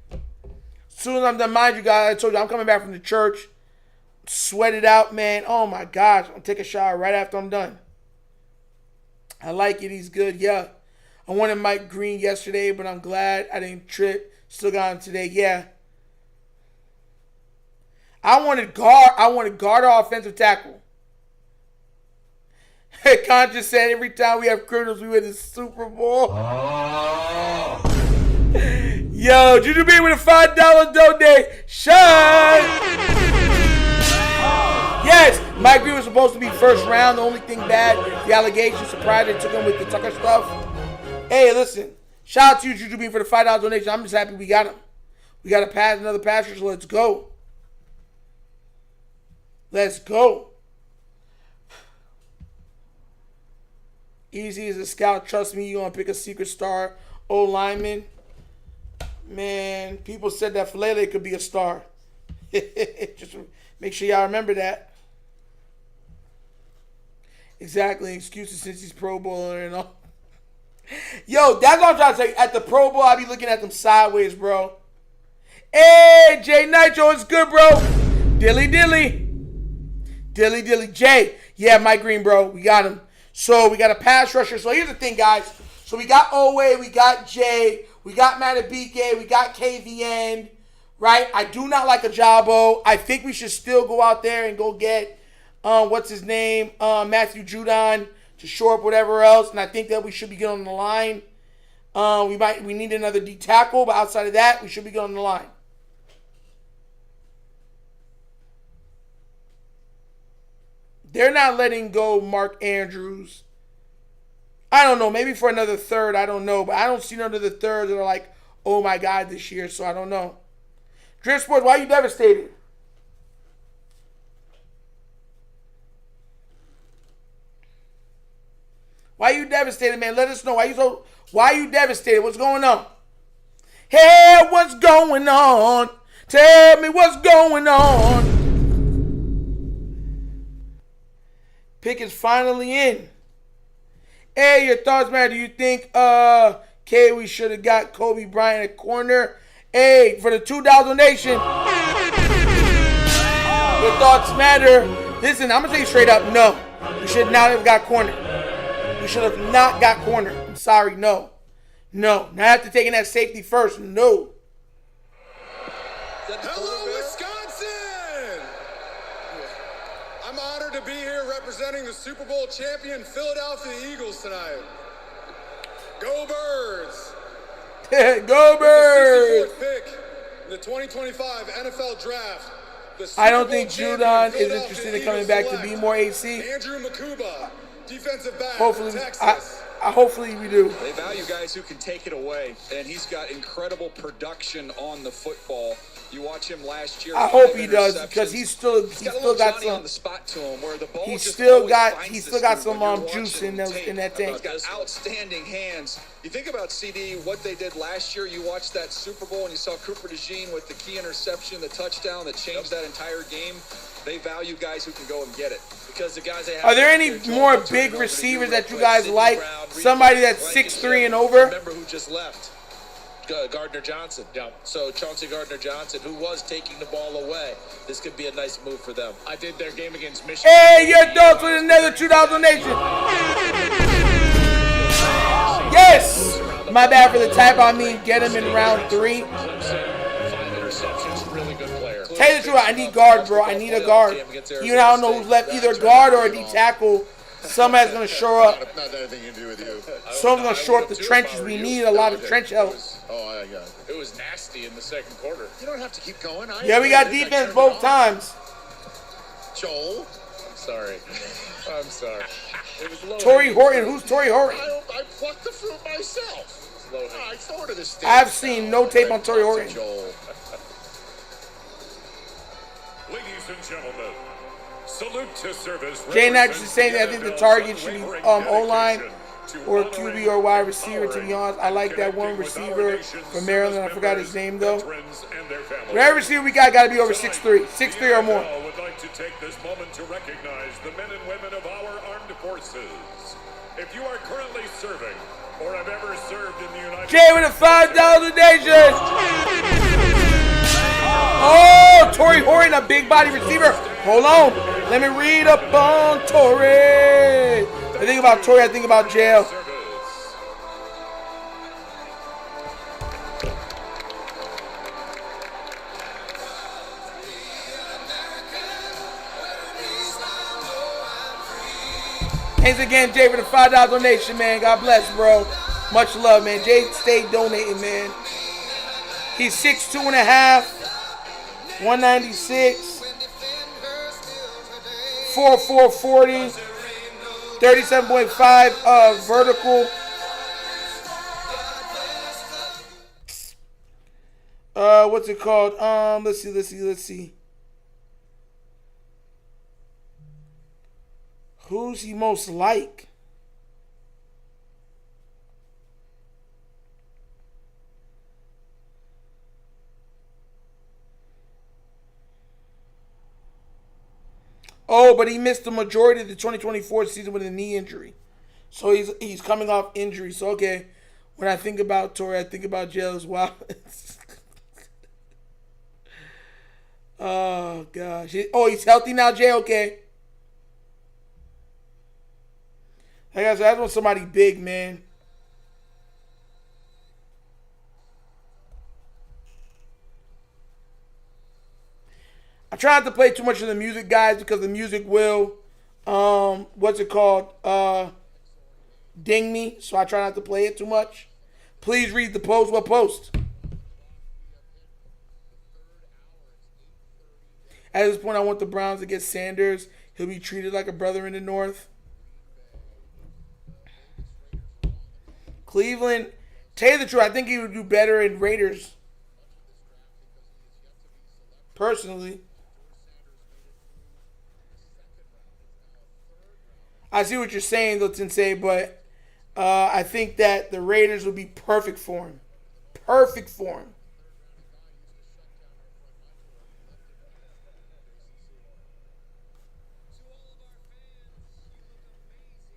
As soon as I'm done, mind you guys, I told you I'm coming back from the church. Sweat it out, man. Oh my gosh. I'm going to take a shower right after I'm done. I like it. He's good. Yeah. I wanted Mike Green yesterday, but I'm glad I didn't trip. Still got him today. Yeah. I wanted guard or offensive tackle. Con just said every time we have criminals, we win the Super Bowl. Oh. Yo, Juju B with a $5 donation. Yes, Mike Green was supposed to be first round. The only thing bad, the allegations, surprised they took him with the Tucker stuff. Hey, listen. Shout out to you, Juju B, for the $5 donation. I'm just happy we got him. We got to pass another passer, so let's go. Let's go. Easy as a scout. Trust me, you're going to pick a secret star O-lineman. Man, people said that Falele could be a star. Just make sure y'all remember that. Exactly. Excuses since he's Pro Bowler and all. Yo, that's what I'm trying to say. At the Pro Bowl, I be looking at them sideways, bro. Hey, Jay Nitro, it's good, bro. Dilly dilly. Dilly dilly. Jay. Yeah, Mike Green, bro. We got him. So we got a pass rusher. So here's the thing, guys. So we got Owe, we got Jay, we got Matabike, we got KVN, right? I do not like Ajabo. I think we should still go out there and go get, what's his name, Matthew Judon to shore up whatever else. And I think that we should be good on the line. We need another D tackle, but outside of that, we should be good on the line. They're not letting go Mark Andrews. I don't know. Maybe for another third. I don't know. But I don't see none of the thirds that are like, oh my God, this year. So I don't know. Drift Sports, why are you devastated? Why are you devastated, man? Let us know. Why are you devastated? What's going on? Hey, what's going on? Tell me what's going on. Pick is finally in. Hey, your thoughts, man? Do you think we should have got Kobe Bryant at corner? Hey, for the $2 donation. Your thoughts matter. Listen, I'm going to tell you straight up, no. We should not have got corner. We should have not got corner. I'm sorry, no. No. Not after taking that safety first, no. Hello, Wisconsin! I'm honored to be here representing the Super Bowl champion Philadelphia Eagles tonight. Go Birds! Go Birds! With the 64th pick in the 2025 NFL Draft. I don't think Judon is interested in coming back to be more AC. Andrew Makuba, defensive back. Hopefully, Texas. Hopefully we do. They value guys who can take it away, and he's got incredible production on the football. You watch him last year. I hope he does because he's still got some on the spot to him where the ball he's still got some juice in that tank. He's got outstanding hands. You think about CD, what they did last year. You watched that Super Bowl and you saw Cooper DeJean with the key interception, the touchdown that changed that entire game. They value guys who can go and get it. Because the guys they have. Are there any more big receivers that you guys like? Somebody that's 6'3" and over? Remember who just left? Gardner Johnson. Yeah. So Chauncey Gardner Johnson, who was taking the ball away. This could be a nice move for them. I did their game against Michigan. Hey, your thoughts with another $2 donation. Yes. My bad for the type. I mean, get him in round 3. 5 interceptions, really good player. Tell you the truth, I need guard, bro. I need a guard. Even I don't know who's left, either guard or a D tackle. Somebody's going to show up. Not anything to do with you. Someone's going to shore up the trenches. We need a lot of trench help. Oh, I got it. It was nasty in the second quarter. You don't have to keep going. Yeah, we got defense both times. Joel. I'm sorry. It was low. Torrey Horton. Who's Torrey Horton? I'm pluck the fruit myself. I throw it to the stage. I've seen no tape on Torrey Horton. Ladies and gentlemen, salute to service. Jay Nash is saying that I think the target should be O-line or QB or wide receiver, to be honest. I like that one receiver from Maryland. I forgot his name, though. Whatever receiver we got to be over 6'3", 6'3" or more. I would like to take this moment to recognize the men and women of our armed forces. If you are currently serving or have ever served in the United States... Jay with a $5 donation! Oh, Torrey Horton, a big body receiver. Hold on. Let me read up on Torrey. I think about Torrey, I think about jail. Thanks again, Jay, for the $5 donation, man. God bless, bro. Much love, man. Jay stayed donating, man. He's 6'2.5", 196, 4'40", 37.5 vertical. What's it called? Let's see. Who's he most like? Oh, but he missed the majority of the 2024 season with a knee injury. So he's coming off injury. So, okay, when I think about Torrey, I think about jail as well. Oh, gosh. He's healthy now, Jay? Okay. Like I said, I want somebody big, man. I try not to play too much of the music, guys, because the music will, ding me. So I try not to play it too much. Please read the post. What post? At this point, I want the Browns to get Sanders. He'll be treated like a brother in the North. Cleveland, tell you the truth, I think he would do better in Raiders. Personally. I see what you're saying, though, Tensei, but I think that the Raiders would be perfect for him. Perfect for him.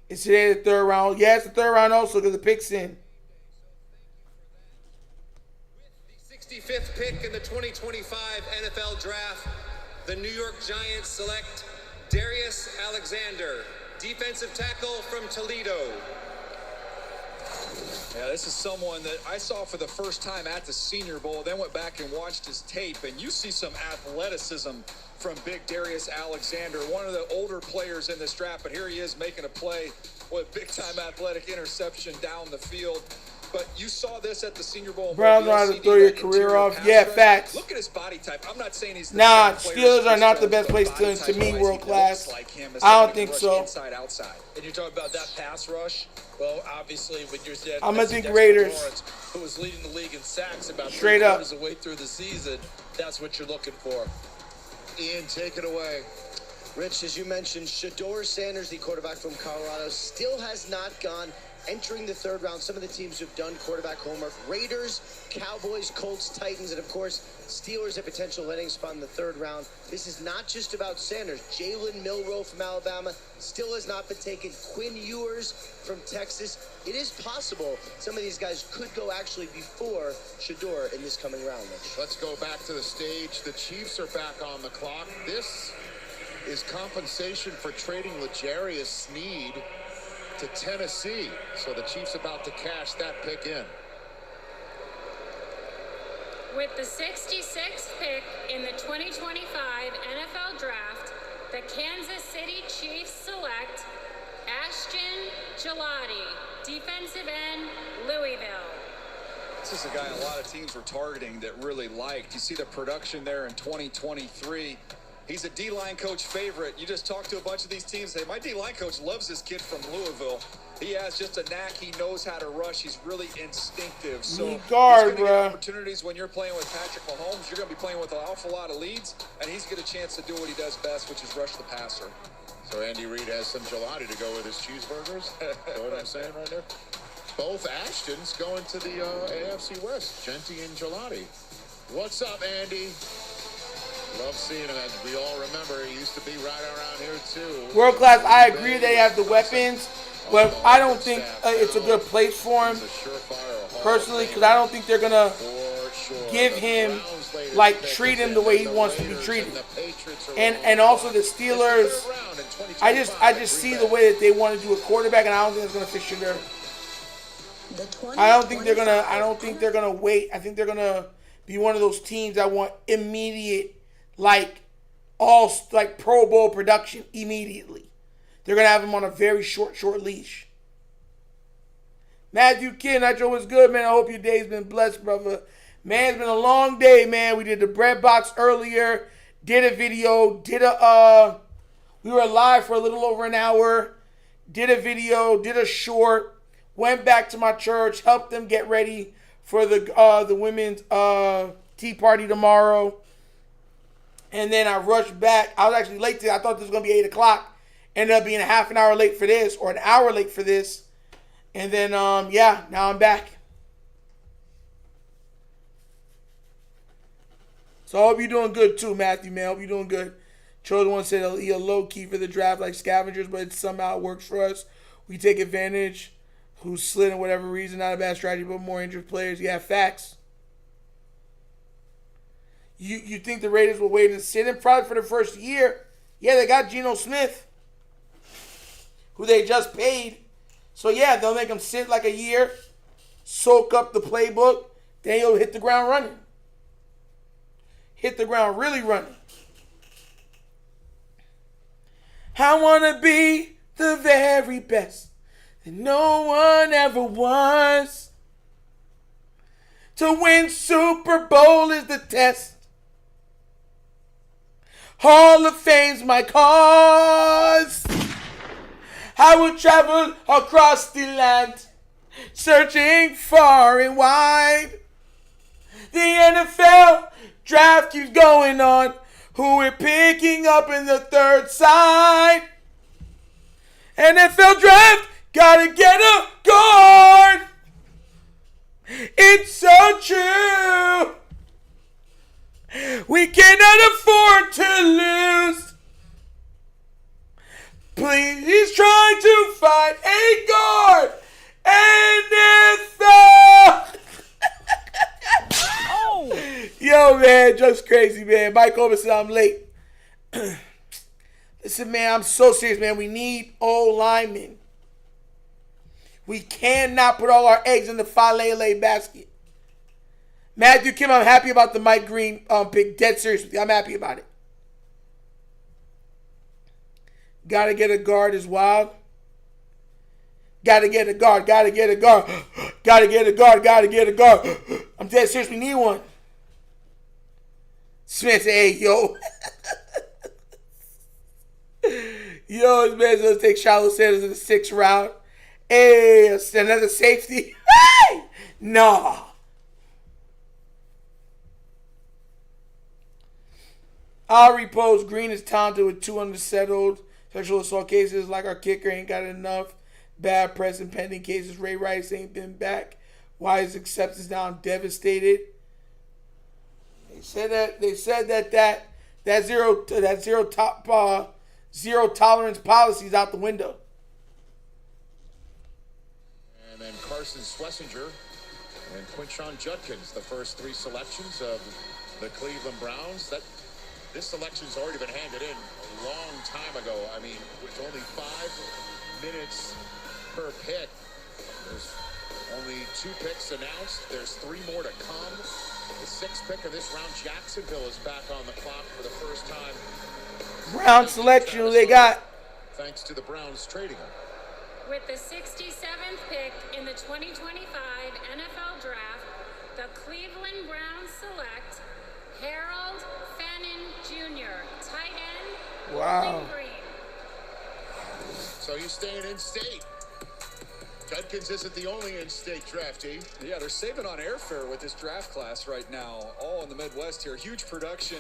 Is today the third round? Yeah, it's the third round also because the pick's in. With the 65th pick in the 2025 NFL Draft, the New York Giants select Darius Alexander, defensive tackle from Toledo. Yeah, this is someone that I saw for the first time at the Senior Bowl, then went back and watched his tape, and you see some athleticism from big Darius Alexander, one of the older players in this draft, but here he is making a play with big-time athletic interception down the field. But you saw this at the Senior Bowl. Browns know how to throw your career off. Yeah, facts. Look at his body type. I'm not saying he's the Steelers are not the best place to me, world class. I don't think so. Inside, outside. And you're talking about that pass rush. Well, obviously, when you're saying I'm gonna think Raiders, who was leading the league in sacks about straight up of the way through the season, that's what you're looking for. Ian, take it away. Rich, as you mentioned, Shadur Sanders, the quarterback from Colorado, still has not gone. Entering the third round, some of the teams who've done quarterback homework: Raiders, Cowboys, Colts, Titans, and of course, Steelers, a potential landing spot in the third round. This is not just about Sanders. Jalen Milroe from Alabama still has not been taken. Quinn Ewers from Texas. It is possible some of these guys could go actually before Shadur in this coming round, Rich. Let's go back to the stage. The Chiefs are back on the clock. This is compensation for trading L'Jarius Sneed to Tennessee. So the Chiefs about to cash that pick in. With the 66th pick in the 2025 NFL Draft, the Kansas City Chiefs select Ashton Gelati, defensive end, Louisville. This is a guy a lot of teams were targeting that really liked. You see the production there in 2023. He's a D-line coach favorite. You just talk to a bunch of these teams, say, my D-line coach loves this kid from Louisville. He has just a knack. He knows how to rush. He's really instinctive. So Need guard, he's going to bro. get opportunities when you're playing with Patrick Mahomes. You're going to be playing with an awful lot of leads, and he's going to get a chance to do what he does best, which is rush the passer. So Andy Reid has some gelati to go with his cheeseburgers. Know what I'm saying right there? Both Ashtons going to the AFC West. Genti and gelati. What's up, Andy? Love seeing him. As we all remember, he used to be right around here too. World class. I agree they have the weapons, but I don't think it's a good place for him personally, because I don't think they're gonna give him, like, treat him the way he wants to be treated. And also the Steelers, I just see the way that they want to do a quarterback, and I don't think it's gonna fit Shadur. I don't think they're gonna wait. I think they're gonna be one of those teams that want immediate, like Pro Bowl production immediately. They're gonna have him on a very short leash. Matthew Kin, Nitro was good, man. I hope your day's been blessed, brother. Man, it's been a long day, man. We did the bread box earlier, did a video, we were live for a little over an hour, did a video, did a short, went back to my church, helped them get ready for the women's tea party tomorrow. And then I rushed back. I was actually late today. I thought this was going to be 8 o'clock. Ended up being a half an hour late for this, or an hour late for this. And then, now I'm back. So I hope you're doing good too, Matthew, man. I hope you're doing good. Chosen One said you're low-key for the draft like scavengers, but it somehow works for us. We take advantage. Who slid in whatever reason. Not a bad strategy, but more injured players. Yeah, facts. You think the Raiders will wait and sit in probably for the first year? Yeah, they got Geno Smith, who they just paid. So, yeah, they'll make him sit like a year, soak up the playbook, then he'll hit the ground running. Hit the ground really running. I want to be the very best that no one ever was. To win Super Bowl is the test. Hall of Fame's my cause. I will travel across the land, searching far and wide. The NFL draft keeps going on. Who we're picking up in the third side. NFL draft, gotta get a guard. It's so true. We cannot afford to lose. Please try to find a guard. NFL. Yo, man, just crazy, man. Mike Over said I'm late. Listen, man, I'm so serious, man. We need O-linemen. We cannot put all our eggs in the Falele basket. Matthew Kim, I'm happy about the Mike Green pick. Dead serious with you. I'm happy about it. Gotta get a guard is wild. Gotta get a guard. Gotta get a guard. Gotta get a guard. Gotta get a guard. I'm dead serious. We need one. Smith, hey, yo. Yo, this man's going to take Shadur Sanders in the 6th round. Hey, another safety. Hey! Nah. I'll repost. Green is talented with 2 unsettled sexual assault cases. Like our kicker ain't got enough bad press and pending cases. Ray Rice ain't been back. Why his acceptance now? I'm devastated. They said that zero tolerance policy is out the window. And then Carson Schlesinger and Quinshon Judkins, the first 3 selections of the Cleveland Browns. This selection's already been handed in a long time ago. I mean, with only 5 minutes per pick. There's only 2 picks announced. There's 3 more to come. The 6th pick of this round, Jacksonville is back on the clock for the first time. Round selection, who they got? Thanks to the Browns trading him. With the 67th pick in the 2025 NFL Draft, the Cleveland Browns select Harold Fannin Jr., tight end, Wow. Bowling Green. So he's staying in state. Judkins isn't the only in-state draftee. Yeah, they're saving on airfare with this draft class right now, all in the Midwest here. Huge production.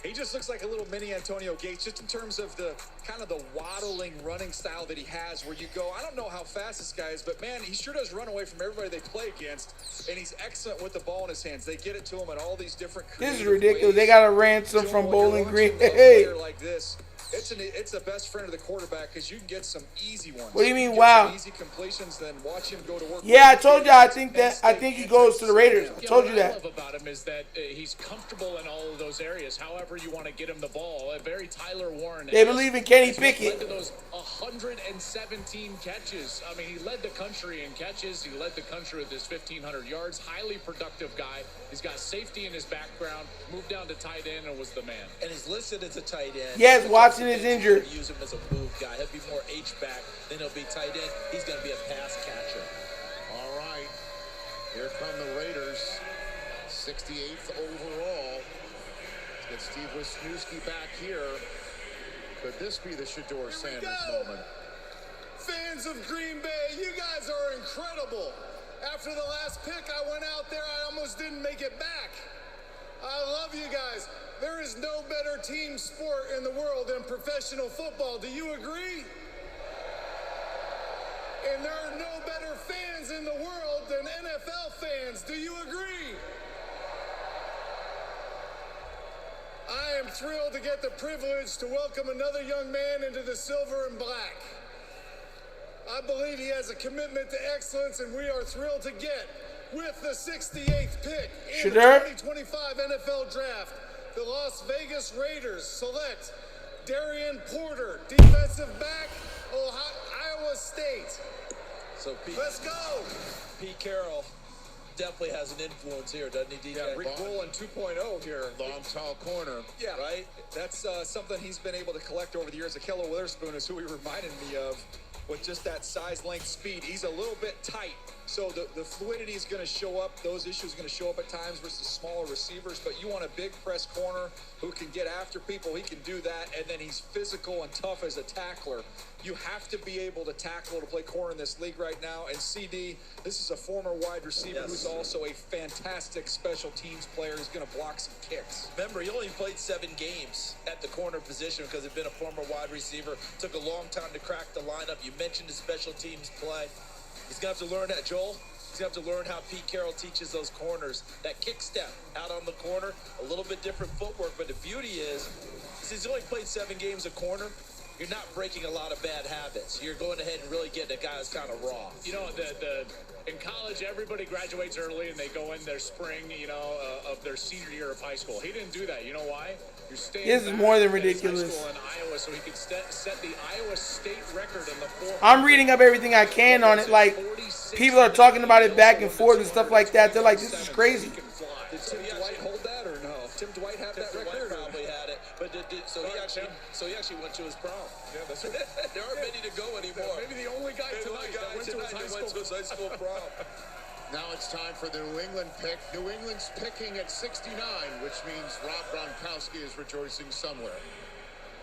He just looks like a little mini Antonio Gates, just in terms of the kind of the waddling running style that he has, where you go, I don't know how fast this guy is, but man, he sure does run away from everybody they play against, and he's excellent with the ball in his hands. They get it to him in all these different This is ridiculous. ways. They got a ransom Joe, from when you're Bowling watching Green. a Hey. player like this, it's a best friend of the quarterback because you can get some easy ones. What do you mean, get wow? some easy completions, then watch him go to work. Yeah, I told you. I think he goes to the Raiders. I told you What I that. love about him is that he's comfortable in all of those areas. However you want to get him the ball, very Tyler Warren. They believe in Kenny Led Pickett. to those 117 catches. I mean, he led the country in catches. He led the country with his 1,500 yards. Highly productive guy. He's got safety in his background. Moved down to tight end and was the man. And he's listed as a tight end. Yes, Watson is injured. Use him as a move guy. He'll be more H-back, then he'll be tight end. He's going to be a pass catcher. All right. Here come the Raiders. 68th overall. Let's get Steve Wisniewski back here. Could this be the Shadur Sanders moment? Fans of Green Bay, you guys are incredible. After the last pick, I went out there, I almost didn't make it back. I love you guys. There is no better team sport in the world than professional football. Do you agree? And there are no better fans in the world than NFL fans. Do you agree? I am thrilled to get the privilege to welcome another young man into the silver and black. I believe he has a commitment to excellence, and we are thrilled to get, with the 68th pick in the 2025 NFL Draft, the Las Vegas Raiders select Darian Porter, defensive back, Iowa State. So Let's go. Pete Carroll definitely has an influence here, doesn't he, DJ? Yeah, Rick Rowland 2.0 here. Long, tall corner. Yeah, right. That's something he's been able to collect over the years. Ahkello Witherspoon is who he reminded me of, with just that size, length, speed. He's a little bit tight, so the fluidity is going to show up. Those issues are going to show up at times versus smaller receivers, but you want a big press corner who can get after people. He can do that, and then he's physical and tough as a tackler. You have to be able to tackle to play corner in this league right now. And CD, this is a former wide receiver who's also a fantastic special teams player. He's going to block some kicks. Remember, he only played 7 games at the corner position because he'd been a former wide receiver. Took a long time to crack the lineup. You mentioned his special teams play. He's going to have to learn that, Joel. He's going to have to learn how Pete Carroll teaches those corners. That kick step out on the corner, a little bit different footwork. But the beauty is, since he's only played 7 games a corner, you're not breaking a lot of bad habits. You're going ahead and really getting a guy who's kind of raw. You know, in college, everybody graduates early and they go in their spring, of their senior year of high school. He didn't do that. You know why? You're staying This is back more than at his ridiculous. high school in Iowa, so he could set the Iowa State record in the 400. I'm reading up everything I can on it. Like, people are talking about it back and forth and stuff like that. They're like, this is crazy. Did Tim Dwight hold that or no? Tim Dwight have that record? Probably had it, but so he actually went to his prom. Yeah, that's right. There aren't many to go anymore. Maybe the only guy tonight that went to his high school prom. Now it's time for the New England pick. New England's picking at 69, which means Rob Gronkowski is rejoicing somewhere.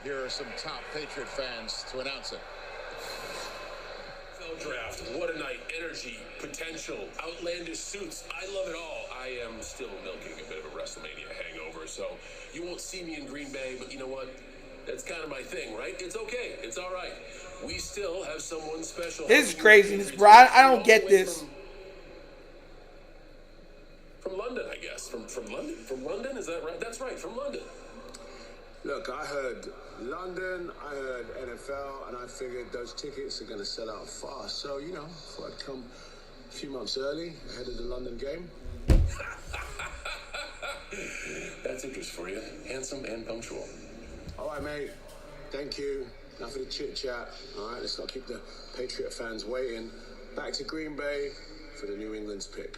Here are some top Patriot fans to announce it. Draft. What a night. Energy, potential, outlandish suits. I love it all. I am still milking a bit of a WrestleMania hangover, so you won't see me in Green Bay, but you know what? That's kind of my thing, right? It's okay. It's all right. We still have someone special. This is craziness, bro. I don't get this. From London, I guess. From London? From London? Is that right? That's right. From London. Look, I heard London, I heard NFL, and I figured those tickets are going to sell out fast. So, thought I'd come a few months early, ahead of the London game. That's interest for you. Handsome and punctual. All right, mate. Thank you. Enough of the chit-chat. All right, let's not keep the Patriot fans waiting. Back to Green Bay for the New England's pick.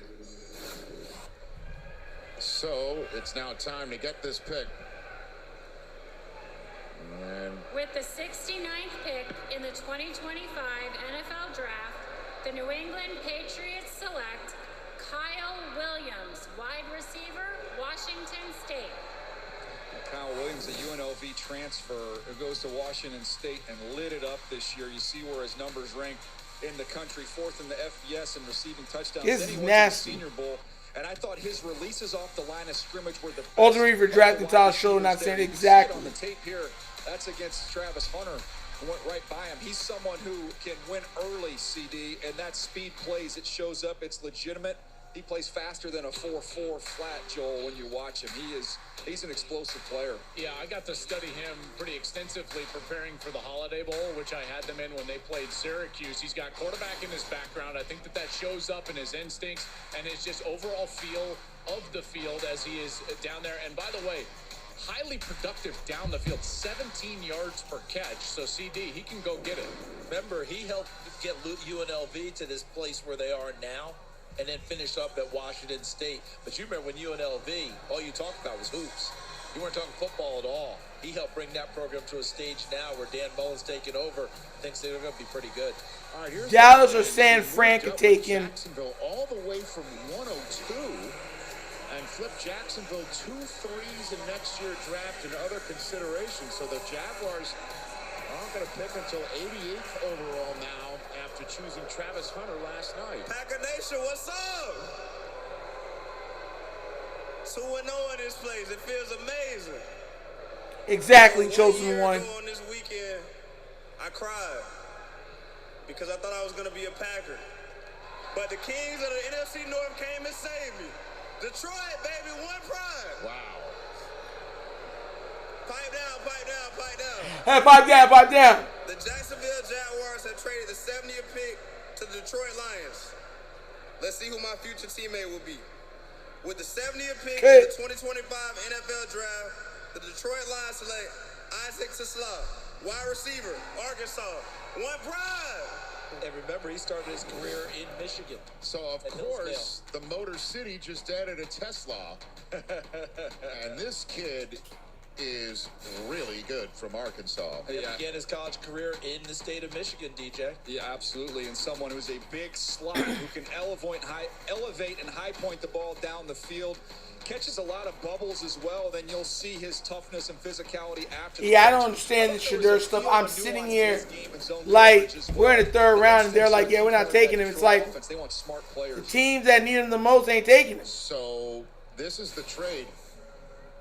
So, it's now time to get this pick. And With the 69th pick in the 2025 NFL Draft, the New England Patriots select Kyle Williams, wide receiver, Washington State. Kyle Williams, a UNLV transfer, who goes to Washington State and lit it up this year. You see where his numbers rank in the country, 4th in the FBS in receiving touchdowns. This then is he went nasty. to the Senior Bowl, and I thought his releases off the line of scrimmage were the best. Ultimately for drafting Tyler Show, not saying exactly. On the tape here, that's against Travis Hunter, who went right by him. He's someone who can win early, CD, and that speed plays. It shows up. It's legitimate. He plays faster than a 4.4 flat, Joel, when you watch him. He's an explosive player. Yeah, I got to study him pretty extensively preparing for the Holiday Bowl, which I had them in when they played Syracuse. He's got quarterback in his background. I think that shows up in his instincts and his just overall feel of the field as he is down there. And by the way, highly productive down the field, 17 yards per catch. So CD, he can go get it. Remember, he helped get UNLV to this place where they are now, and then finished up at Washington State. But you remember when UNLV, all you talked about was hoops. You weren't talking football at all. He helped bring that program to a stage now where Dan Mullen's taking over, thinks they're going to be pretty good. All right, here's Dallas or San Fran could take him. Jacksonville all the way from 102 and flip Jacksonville 2 threes in next year's draft and other considerations. So the Jaguars aren't going to pick until 88th overall now after choosing Travis Hunter last night. Packer Nation, what's up? It's 2-0 in this place. It feels amazing. Exactly, chosen one. On this weekend, I cried because I thought I was going to be a Packer. But the Kings of the NFC North came and saved me. Detroit, baby, one pride. Wow. Pipe down, pipe down, pipe down. Hey, pipe down, pipe down. The Jacksonville Jaguars have traded the 70th pick to the Detroit Lions. Let's see who my future teammate will be. With the 70th pick in the 2025 NFL Draft, the Detroit Lions select Isaac Tesla, wide receiver, Arkansas. One pride. And remember, he started his career in Michigan. So, of course, the Motor City just added a Tesla. And this kid is really good from Arkansas. He began his college career in the state of Michigan, DJ. Yeah, absolutely. And someone who's a big slot who can elevate and high point the ball down the field. Catches a lot of bubbles as well. Then you'll see his toughness and physicality after. Yeah, I don't understand the Shadur stuff. I'm sitting here like we're in the third round and they're like, yeah, we're not taking him. It's like they want smart players. The teams that need him the most ain't taking him. So this is the trade.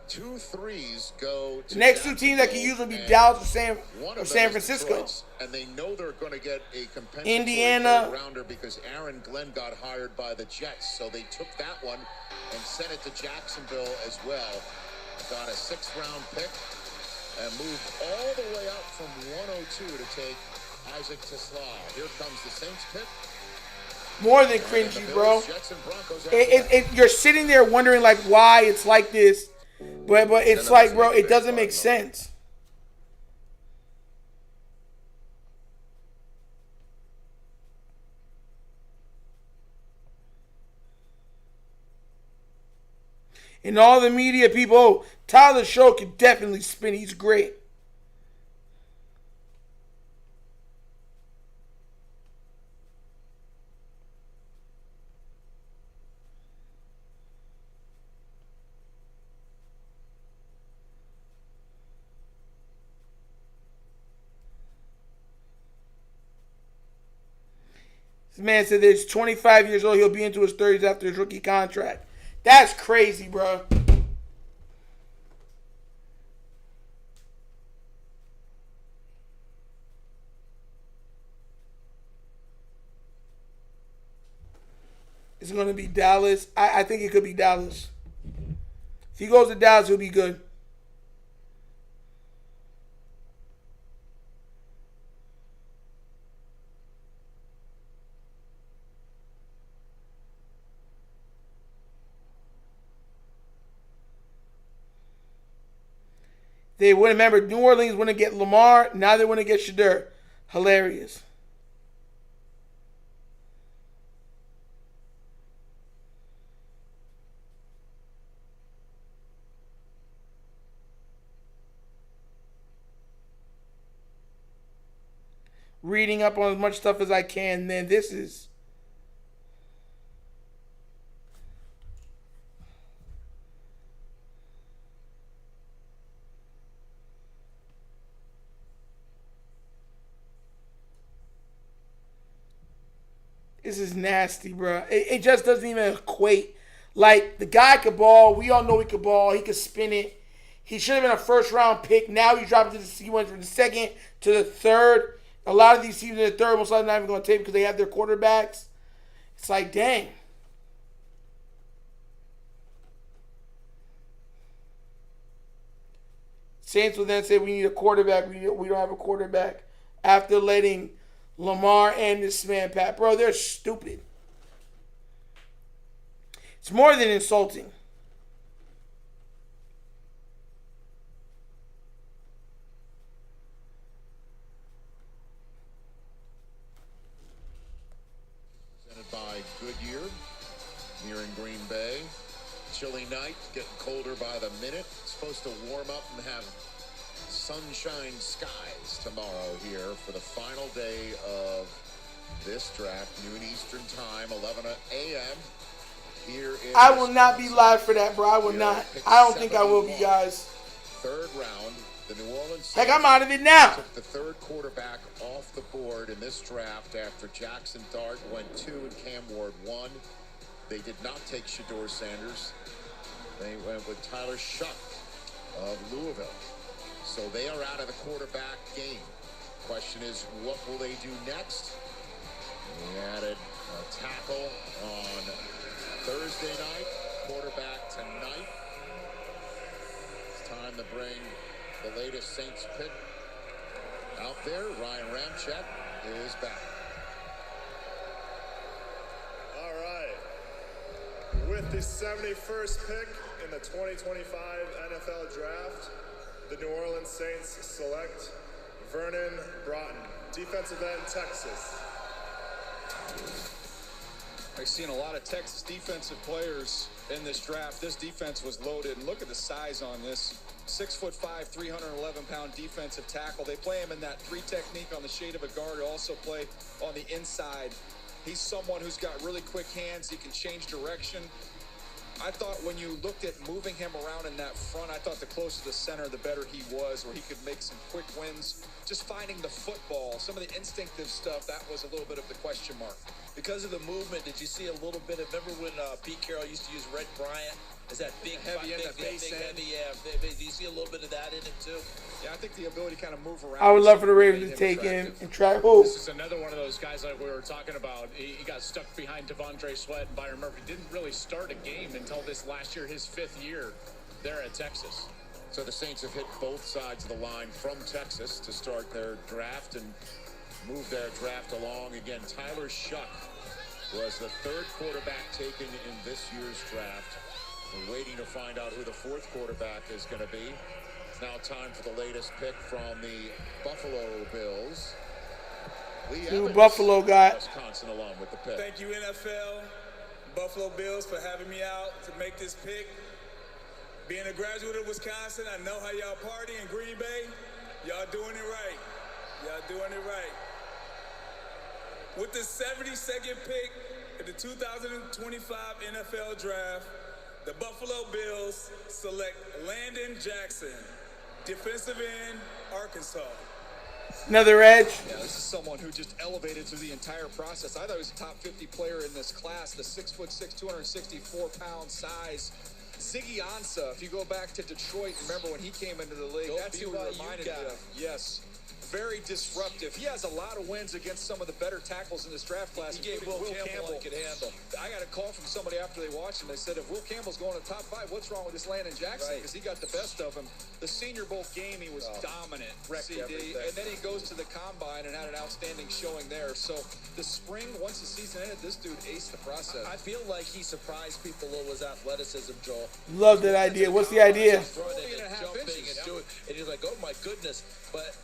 2 threes go to the next 2 teams that can use will be Dallas or San Francisco. Detroit, and they know they're going to get a compensatory Indiana rounder because Aaron Glenn got hired by the Jets. So they took that one and sent it to Jacksonville as well. Got a 6th round pick and moved all the way up from 102 to take Isaac Tesla. Here comes the Saints pick. More than cringy, bro. You're sitting there wondering like why it's like this. But it's like, bro, it doesn't make sense. And all the media people, Tyler Show can definitely spin. He's great. This man said that he's 25 years old. He'll be into his 30s after his rookie contract. That's crazy, bro. It's going to be Dallas. I think it could be Dallas. If he goes to Dallas, he'll be good. They wouldn't remember New Orleans wouldn't get Lamar. Now they want to get Shadur. Hilarious. Reading up on as much stuff as I can. Then this is. This is nasty, bro. It just doesn't even equate. Like, the guy could ball. We all know he could ball. He could spin it. He should have been a first-round pick. Now he dropped to he went from the second to the third. A lot of these teams in the third most likely not even going to take because they have their quarterbacks. It's like, dang. Saints will then say we need a quarterback. We don't have a quarterback after letting Lamar and this man Pat. Bro, they're stupid. It's more than insulting. Presented by Goodyear here in Green Bay. Chilly night, getting colder by the minute. It's supposed to warm up and have sunshine skies tomorrow here for the final day of this draft, noon Eastern time, 11 a.m. here in I will not be live for that, bro. I will not. I don't think I will be, guys. Third round, the New Orleans Heck, I'm out of it now. took the third quarterback off the board in this draft after Jackson Dart went 2 and Cam Ward 1. They did not take Shadur Sanders. They went with Tyler Shuck of Louisville. So they are out of the quarterback game. Question is, what will they do next? We added a tackle on Thursday night, quarterback tonight. It's time to bring the latest Saints pick out there. Ryan Ramczyk is back. All right. With the 71st pick in the 2025 NFL Draft, the New Orleans Saints select Vernon Broughton, defensive end, Texas. I've seen a lot of Texas defensive players in this draft. This defense was loaded, and look at the size on this. 6'5", 311-pound defensive tackle. They play him in that 3 technique on the shade of a guard. Also play on the inside. He's someone who's got really quick hands. He can change direction. I thought when you looked at moving him around in that front, I thought the closer to center, the better he was, where he could make some quick wins. Just finding the football, some of the instinctive stuff, that was a little bit of the question mark. Because of the movement, did you see a little bit of, remember when Pete Carroll used to use Red Bryant? Is that big, heavy in the face end? Heavy, yeah. Do you see a little bit of that in it too? Yeah, I think the ability to kind of move around. I would love for the Ravens to take him and try. Oh, This is another one of those guys like we were talking about. He got stuck behind Devondre Sweat and Byron Murphy. Didn't really start a game until this last year, his 5th year there at Texas. So the Saints have hit both sides of the line from Texas to start their draft and move their draft along. Again, Tyler Shuck was the 3rd quarterback taken in this year's draft. We're waiting to find out who the 4th quarterback is going to be. It's now time for the latest pick from the Buffalo Bills. Lee Evans, Buffalo got Wisconsin alum with the pick. Thank you, NFL, Buffalo Bills, for having me out to make this pick. Being a graduate of Wisconsin, I know how y'all party in Green Bay. Y'all doing it right. Y'all doing it right. With the 72nd pick in the 2025 NFL Draft, the Buffalo Bills select Landon Jackson, defensive end, Arkansas. Another edge. Yeah, this is someone who just elevated through the entire process. I thought he was a top 50 player in this class. The 6'6", 264-pound size. Ziggy Ansah, if you go back to Detroit, remember when he came into the league, that's who he reminded me of. Yes. Very disruptive. He has a lot of wins against some of the better tackles in this draft class. He gave Will Campbell could handle. I got a call from somebody after they watched him. They said, if Will Campbell's going to top 5, what's wrong with this Landon Jackson? Because he got the best of him. The Senior Bowl game, he was dominant. CD, and then he goes to the Combine and had an outstanding showing there. So the spring, once the season ended, this dude aced the process. I feel like he surprised people with his athleticism, Joel. Love that idea. What's the idea? And he's like, oh my goodness. But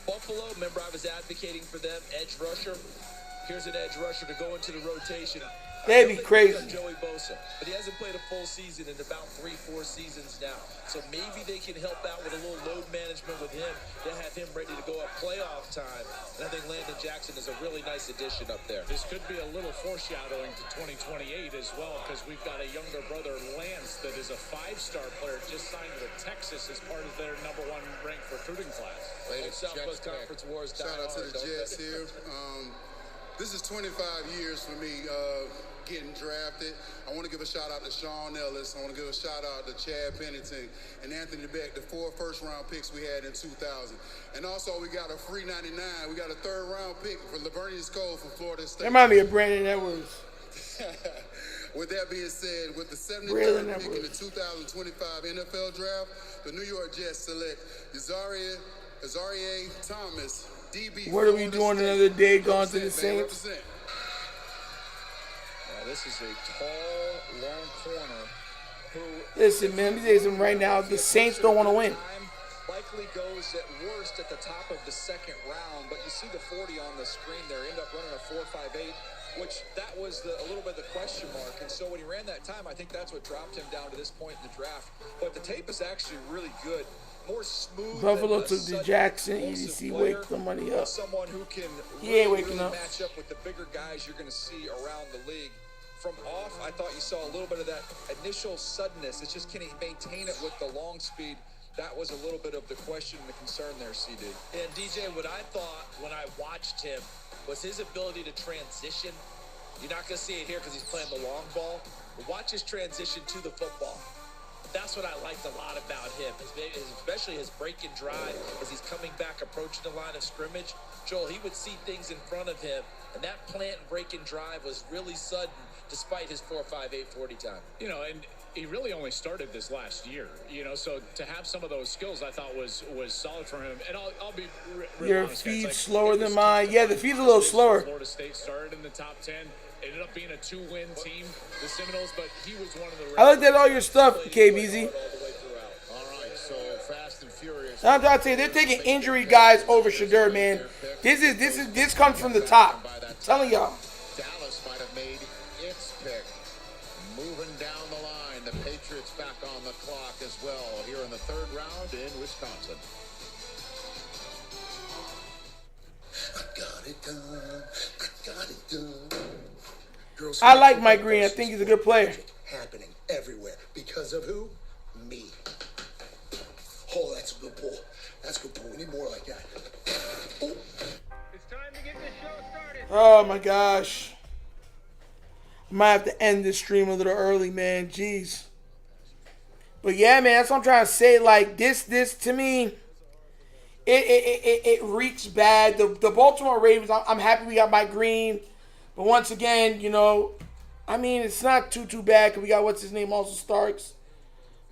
Buffalo, remember I was advocating for them, edge rusher. Here's an edge rusher to go into the rotation. That'd be crazy. Joey Bosa, but he hasn't played a full season in about 3-4 seasons now. So maybe they can help out with a little load management with him. They have him ready to go at playoff time. And I think Landon Jackson is a really nice addition up there. This could be a little foreshadowing to 2028 as well, because we've got a younger brother, Lance, that is a 5-star player, just signed with Texas as part of their #1 ranked recruiting class. Southwest Conference Wars. Shout out to the Jets here. This is 25 years for me getting drafted. I want to give a shout out to Shawn Ellis. I want to give a shout out to Chad Pennington and Anthony Beck, the 4 first-round picks we had in 2000. And also, we got a free 99. We got a third-round pick for Lavernius Cole from Florida State. Remind me of Brandon Edwards. With that being said, with the 73rd pick in the 2025 NFL Draft, the New York Jets select Azaria Thomas, DB. What are we doing another day gone to the Saints? This is a tall, long corner who... Listen, man, let me tell you something right now. The Saints don't want to win. Likely goes at worst at the top of the second round, but you see the 40 on the screen there. End up running a 4.58, which that was a little bit of the question mark. And so when he ran that time, I think that's what dropped him down to this point in the draft. But the tape is actually really good. More smooth. Buffalo took the Jackson. EDC wake somebody up. Someone who can he ain't waking up. Match up with the bigger guys you're going to see around the league. From off, I thought you saw a little bit of that initial suddenness. It's just, can he maintain it with the long speed? That was a little bit of the question and the concern there, CD. And DJ, what I thought when I watched him was his ability to transition. You're not going to see it here because he's playing the long ball. But watch his transition to the football. That's what I liked a lot about him, especially his break and drive as he's coming back, approaching the line of scrimmage. Joel, he would see things in front of him, and that plant and break and drive was really sudden despite his 4.58 40 time. You know, and he really only started this last year, you know, so to have some of those skills I thought was solid for him. And I'll be real Your honest, feed's like, slower than mine. Yeah, the feed's a little slower. Florida State started in the top 10. Ended up being a 2-win team, the Seminoles, but he was one of the... I looked at all your stuff, KBZ. All right, so Fast and Furious. I'm trying to say, they're taking injury guys over Shadur, man. This comes from the top. I'm telling y'all. Dallas might have made its pick. Moving down the line, the Patriots back on the clock as well here in the third round in Wisconsin. I got it done. I got it done. I like Mike Green. I think he's a good player. Happening everywhere because of who? Me. Oh, that's a good pull. That's a good pull. We need more like that. Oh. It's time to get this show started. Oh my gosh. I might have to end this stream a little early, man. Jeez. But yeah, man, that's what I'm trying to say. Like this to me, it reeks bad. The Baltimore Ravens. I'm happy we got Mike Green. But once again, you know, I mean, it's not too bad because we got, what's his name, also Starks.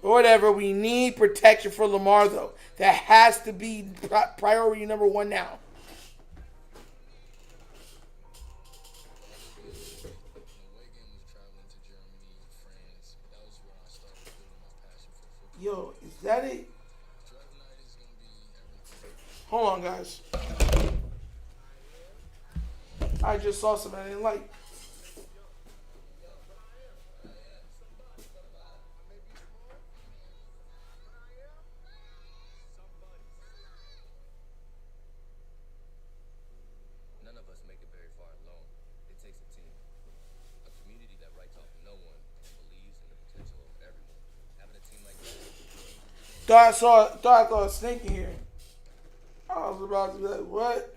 Or whatever. We need protection for Lamar, though. That has to be priority number one now. Yo, is that it? Hold on, guys. I just saw something I didn't like. None of us make it very far alone. It takes a team. A community that writes off no one and believes in the potential of everyone. Having a team like that. Thought I saw a snake in here. I was about to be like, what?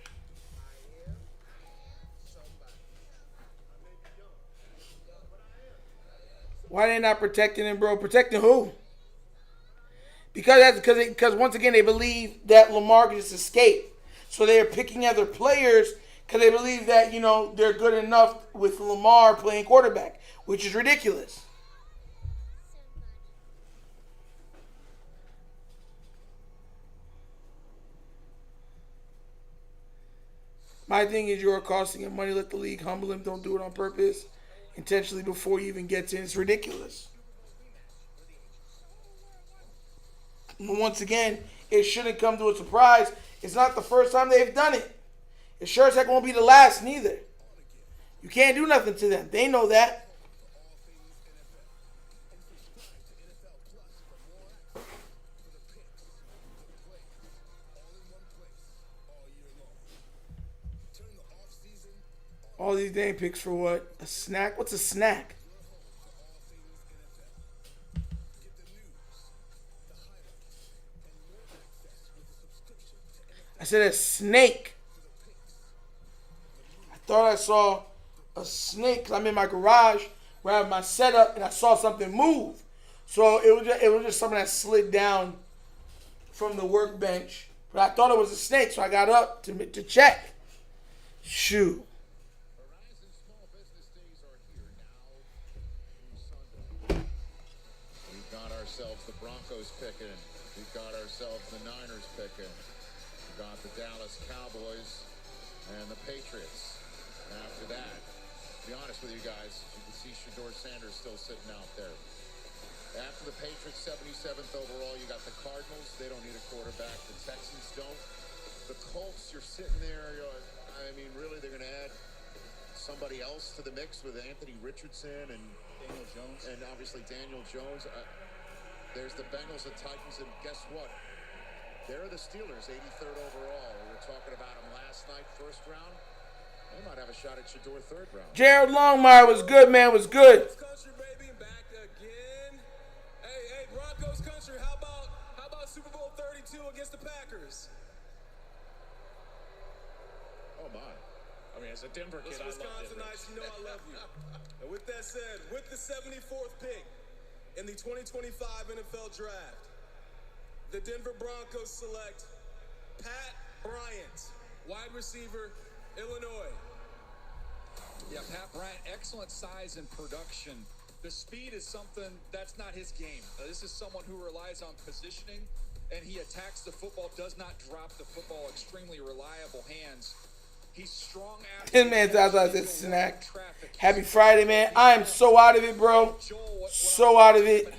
Why they not protecting him, bro? Protecting who? Because once again they believe that Lamar can just escape, so they're picking other players because they believe that, you know, they're good enough with Lamar playing quarterback, which is ridiculous. My thing is, you're costing him money. Let the league humble him. Don't do it on purpose, intentionally, before he even gets in. It's ridiculous. Once again, it shouldn't come to a surprise. It's not the first time they've done it. It sure as heck won't be the last neither. You can't do nothing to them. They know that. All these damn picks for what? A snack? What's a snack? I said a snake. I thought I saw a snake. 'Cause I'm in my garage where I have my setup, and I saw something move. So it was just something that slid down from the workbench. But I thought it was a snake, so I got up to check. Shoot. We've got ourselves the Broncos picking. We've got ourselves the Niners picking. We've got the Dallas Cowboys and the Patriots. And after that, to be honest with you guys, you can see Shadur Sanders still sitting out there. After the Patriots, 77th overall, you got the Cardinals. They don't need a quarterback. The Texans don't. The Colts, you're sitting there. I mean, really, they're going to add somebody else to the mix with Anthony Richardson and Daniel Jones, and obviously Daniel Jones. There's the Bengals, the Titans, and guess what? They're the Steelers, 83rd overall. We were talking about them last night, first round. They might have a shot at Shadur third round. Jared Longmire was good, man. Was good. Broncos country, how about Super Bowl 32 against the Packers? Oh my. I mean, as a Denver kid, I love Wisconsinites, you know I love you. And with that said, with the 74th pick in the 2025 NFL Draft, the Denver Broncos select Pat Bryant, wide receiver, Illinois. Yeah, Pat Bryant, excellent size and production. The speed is something that's not his game. This is someone who relies on positioning, and he attacks the football, does not drop the football, extremely reliable hands. He's strong. This man's outside this snack. Happy Friday, man. I am so out of it, bro. So out of it.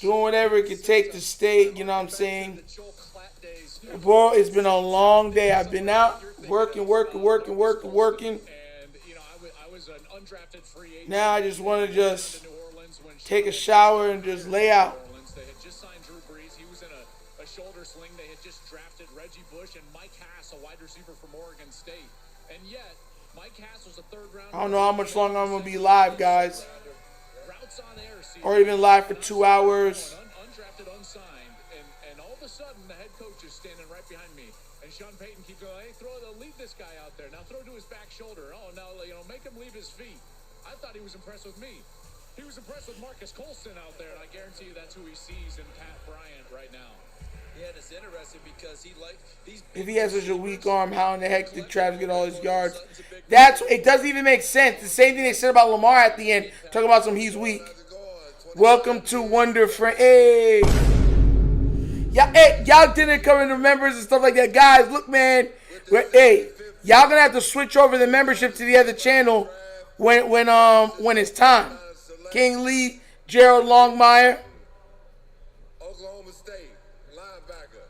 Doing whatever it can take to stay, you know what I'm saying? Bro, it's been a long day. I've been out working. Now I just want to just take a shower and just lay out. They had just signed Drew Brees. He was in a shoulder sling. They had just drafted Reggie Bush and Mike Hass, a wide receiver from Oregon State. And yet, Mike Hass was a third round. I don't know how much longer I'm going to be live, guys. Or even live for 2 hours. Undrafted, unsigned. And all of a sudden, the head coach is standing right behind me. And Sean Payton keeps going, hey, leave this guy out there. Now throw to his back shoulder. Oh, now, make him leave his feet. I thought he was impressed with me. He was impressed with Marcus Colston out there, and I guarantee you that's who he sees in Pat Bryant right now. Yeah, and it's interesting because if he has such a weak arm, how in the heck did Travis get all his yards? It doesn't even make sense. The same thing they said about Lamar at the end, talking about he's weak. Welcome to Wunderkind. Hey. Yeah, hey, y'all didn't come in the members and stuff like that. Guys, look, man. Hey, y'all gonna have to switch over the membership to the other channel when it's time. King Lee, Gerald Longmire. Oklahoma State, linebacker.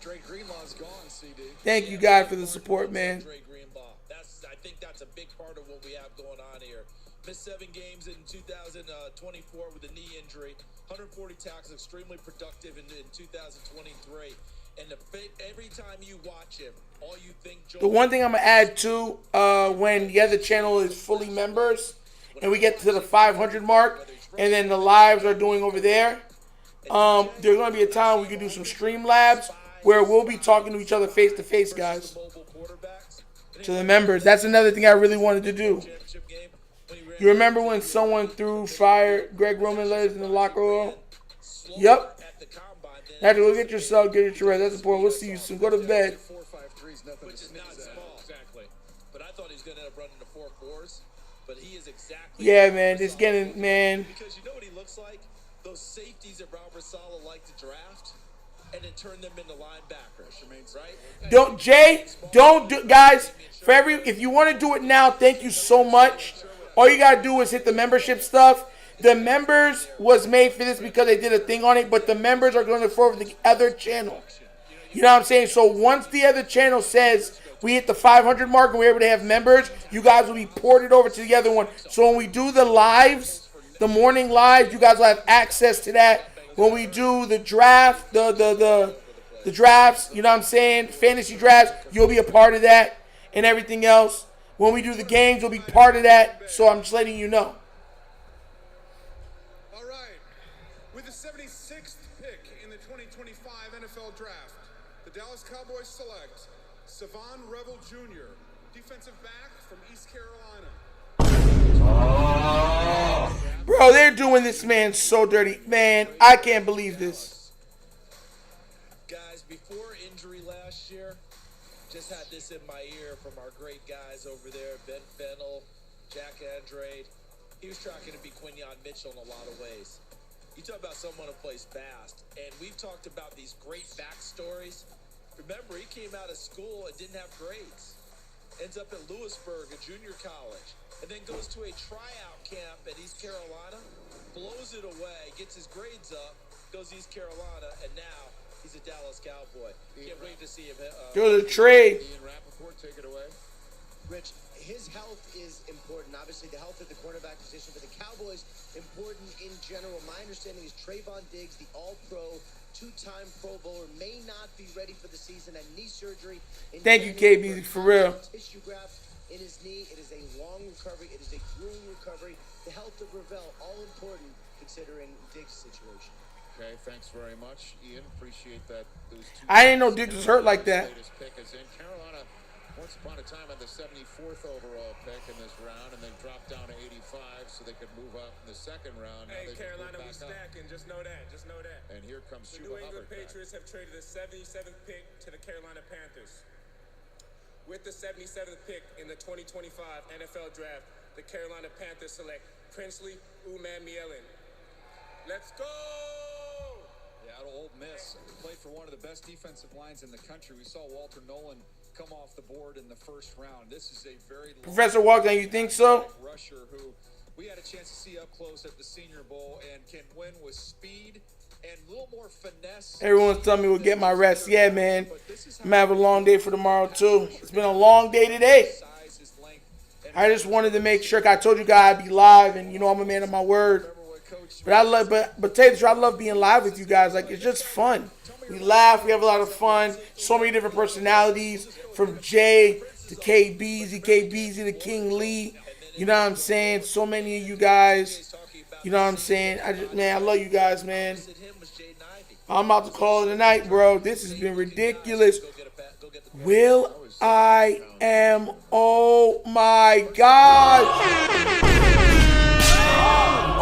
Dre Greenlaw's gone, CD. Thank you, guys, for the support, man. I think that's a big part of what we have going on here. Missed 7 games in 2024 with a knee injury. 140 tackles, extremely productive in 2023. And every time you watch him, all you think. The one thing I'm gonna add too, when the other channel is fully members, and we get to the 500 mark, and then the lives are doing over there, there's gonna be a time we can do some stream labs where we'll be talking to each other face to face, guys. To the members, that's another thing I really wanted to do. You remember when someone threw fire Greg Roman letters in the locker room? Yep. Have to go get yourself, get your rest. That's important. We'll see you soon. Go to bed. Which is not small. Exactly. But I thought he was going to end up running the 4.4s. But he is exactly. Yeah, man. Just getting, man. Because you know what he looks like? Those safeties that Robert Saleh liked to draft and then turn them into linebackers. Right? Guys, if you want to do it now, thank you so much. All you got to do is hit the membership stuff. The members was made for this because they did a thing on it, but the members are going to forward the other channel. You know what I'm saying? So once the other channel says we hit the 500 mark and we're able to have members, you guys will be ported over to the other one. So when we do the lives, the morning lives, you guys will have access to that. When we do the draft, the drafts, you know what I'm saying? Fantasy drafts, you'll be a part of that and everything else. When we do the games, you'll be part of that. So I'm just letting you know. All right. With the 76th pick in the 2025 NFL Draft, the Dallas Cowboys select Savon Revel Jr., defensive back from East Carolina. Bro, they're doing this man so dirty. Man, I can't believe this. Guys, before injury last year, just had this in my ear from our great guys over there, Ben Fennell, Jack Andrade. He was trying to be Quinyon Mitchell in a lot of ways. You talk about someone who plays fast, and we've talked about these great backstories. Remember, he came out of school and didn't have grades. Ends up at Lewisburg, a junior college, and then goes to a tryout camp at East Carolina, blows it away, gets his grades up, goes to East Carolina, and now he's a Dallas Cowboy. Can't wait to see him. Do the trade. Ian Rappaport, take it away. Rich, his health is important. Obviously, the health at the cornerback position for the Cowboys important in general. My understanding is Trayvon Diggs, the All-Pro, two-time Pro Bowler, may not be ready for the season and knee surgery. Thank you, KB, for real. Tissue graft in his knee. It is a long recovery. It is a grueling recovery. The health of Ravel, all important considering Diggs' situation. Okay, thanks very much, Ian. Appreciate that. I didn't know Diggs was hurt like that. Latest pick is in. Carolina, once upon a time, had the 74th overall pick in this round, and they dropped down to 85 so they could move up in the second round. Now Hey, Carolina, we stacking. Just know that. Just know that. And here comes The Chuba New England Hubbard Patriots have traded the 77th pick to the Carolina Panthers. With the 77th pick in the 2025 NFL Draft, the Carolina Panthers select Princely Umanmielen. Let's go! Yeah, out of Ole Miss, played for one of the best defensive lines in the country. We saw Walter Nolan come off the board in the first round. This is a very Professor Walker, you think so? Rusher who we had a chance to see up close at the Senior Bowl and can win with speed and a little more finesse. Everyone's telling me we'll get my rest. Yeah, man. I'm gonna have a long day for tomorrow too. It's been a long day today. I just wanted to make sure. 'Cause I told you guys I'd be live, and you know I'm a man of my word. But I love, but tell you the truth, I love being live with you guys. Like, it's just fun. We laugh, we have a lot of fun. So many different personalities, from Jay to KBZ to King Lee. You know what I'm saying? So many of you guys. You know what I'm saying? Man, I love you guys, man. I'm about to call it a night, bro. This has been ridiculous. Will I am? Oh my gosh.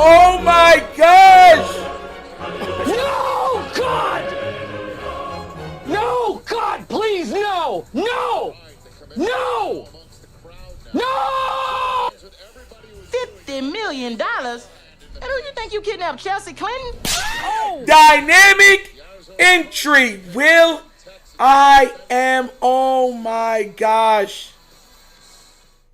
Oh my gosh! No, God! No, God, please, no! No! No! No! $50 million? And who you think you kidnapped, Chelsea Clinton? Oh! Dynamic entry. Will I am? Oh my gosh.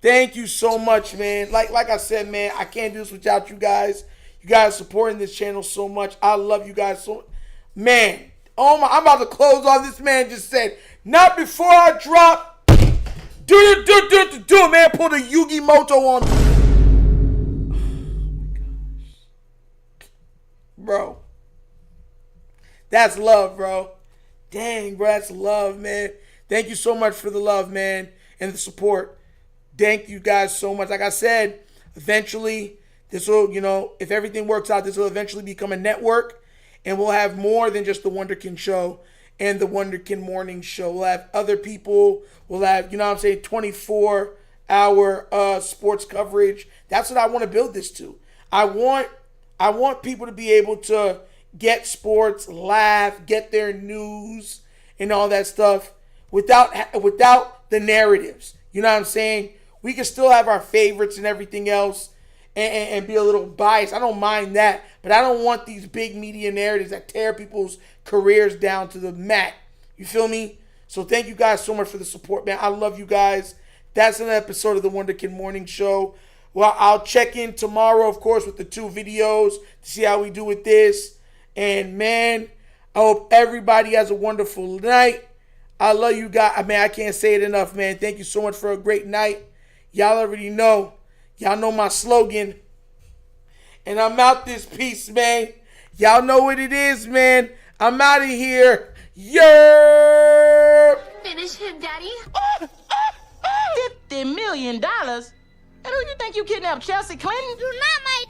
Thank you so much, man. Like I said, man, I can't do this without you guys. You guys supporting this channel so much. I love you guys so much. Man, oh my, I'm about to close on this. Man just said, not before I drop. Do it, man. Pull the Yugi Moto on. Oh my gosh. Bro. That's love, bro. Dang, bro, that's love, man. Thank you so much for the love, man, and the support. Thank you guys so much. Like I said, eventually, this will, you know, if everything works out, this will eventually become a network. And we'll have more than just the Wunderkind show and the Wunderkind morning show. We'll have other people. We'll have, you know what I'm saying, 24-hour sports coverage. That's what I want to build this to. I want people to be able to get sports, laugh, get their news, and all that stuff without the narratives. You know what I'm saying? We can still have our favorites and everything else and be a little biased. I don't mind that, but I don't want these big media narratives that tear people's careers down to the mat. You feel me? So thank you guys so much for the support, man. I love you guys. That's an episode of the Wunderkind Morning Show. Well, I'll check in tomorrow, of course, with the 2 videos to see how we do with this. And, man, I hope everybody has a wonderful night. I love you guys. I mean, I can't say it enough, man. Thank you so much for a great night. Y'all already know. Y'all know my slogan. And I'm out this piece, man. Y'all know what it is, man. I'm out of here. Yerp! Finish him, Daddy. $50 million? And who you think you kidnapped, Chelsea Clinton? You're not my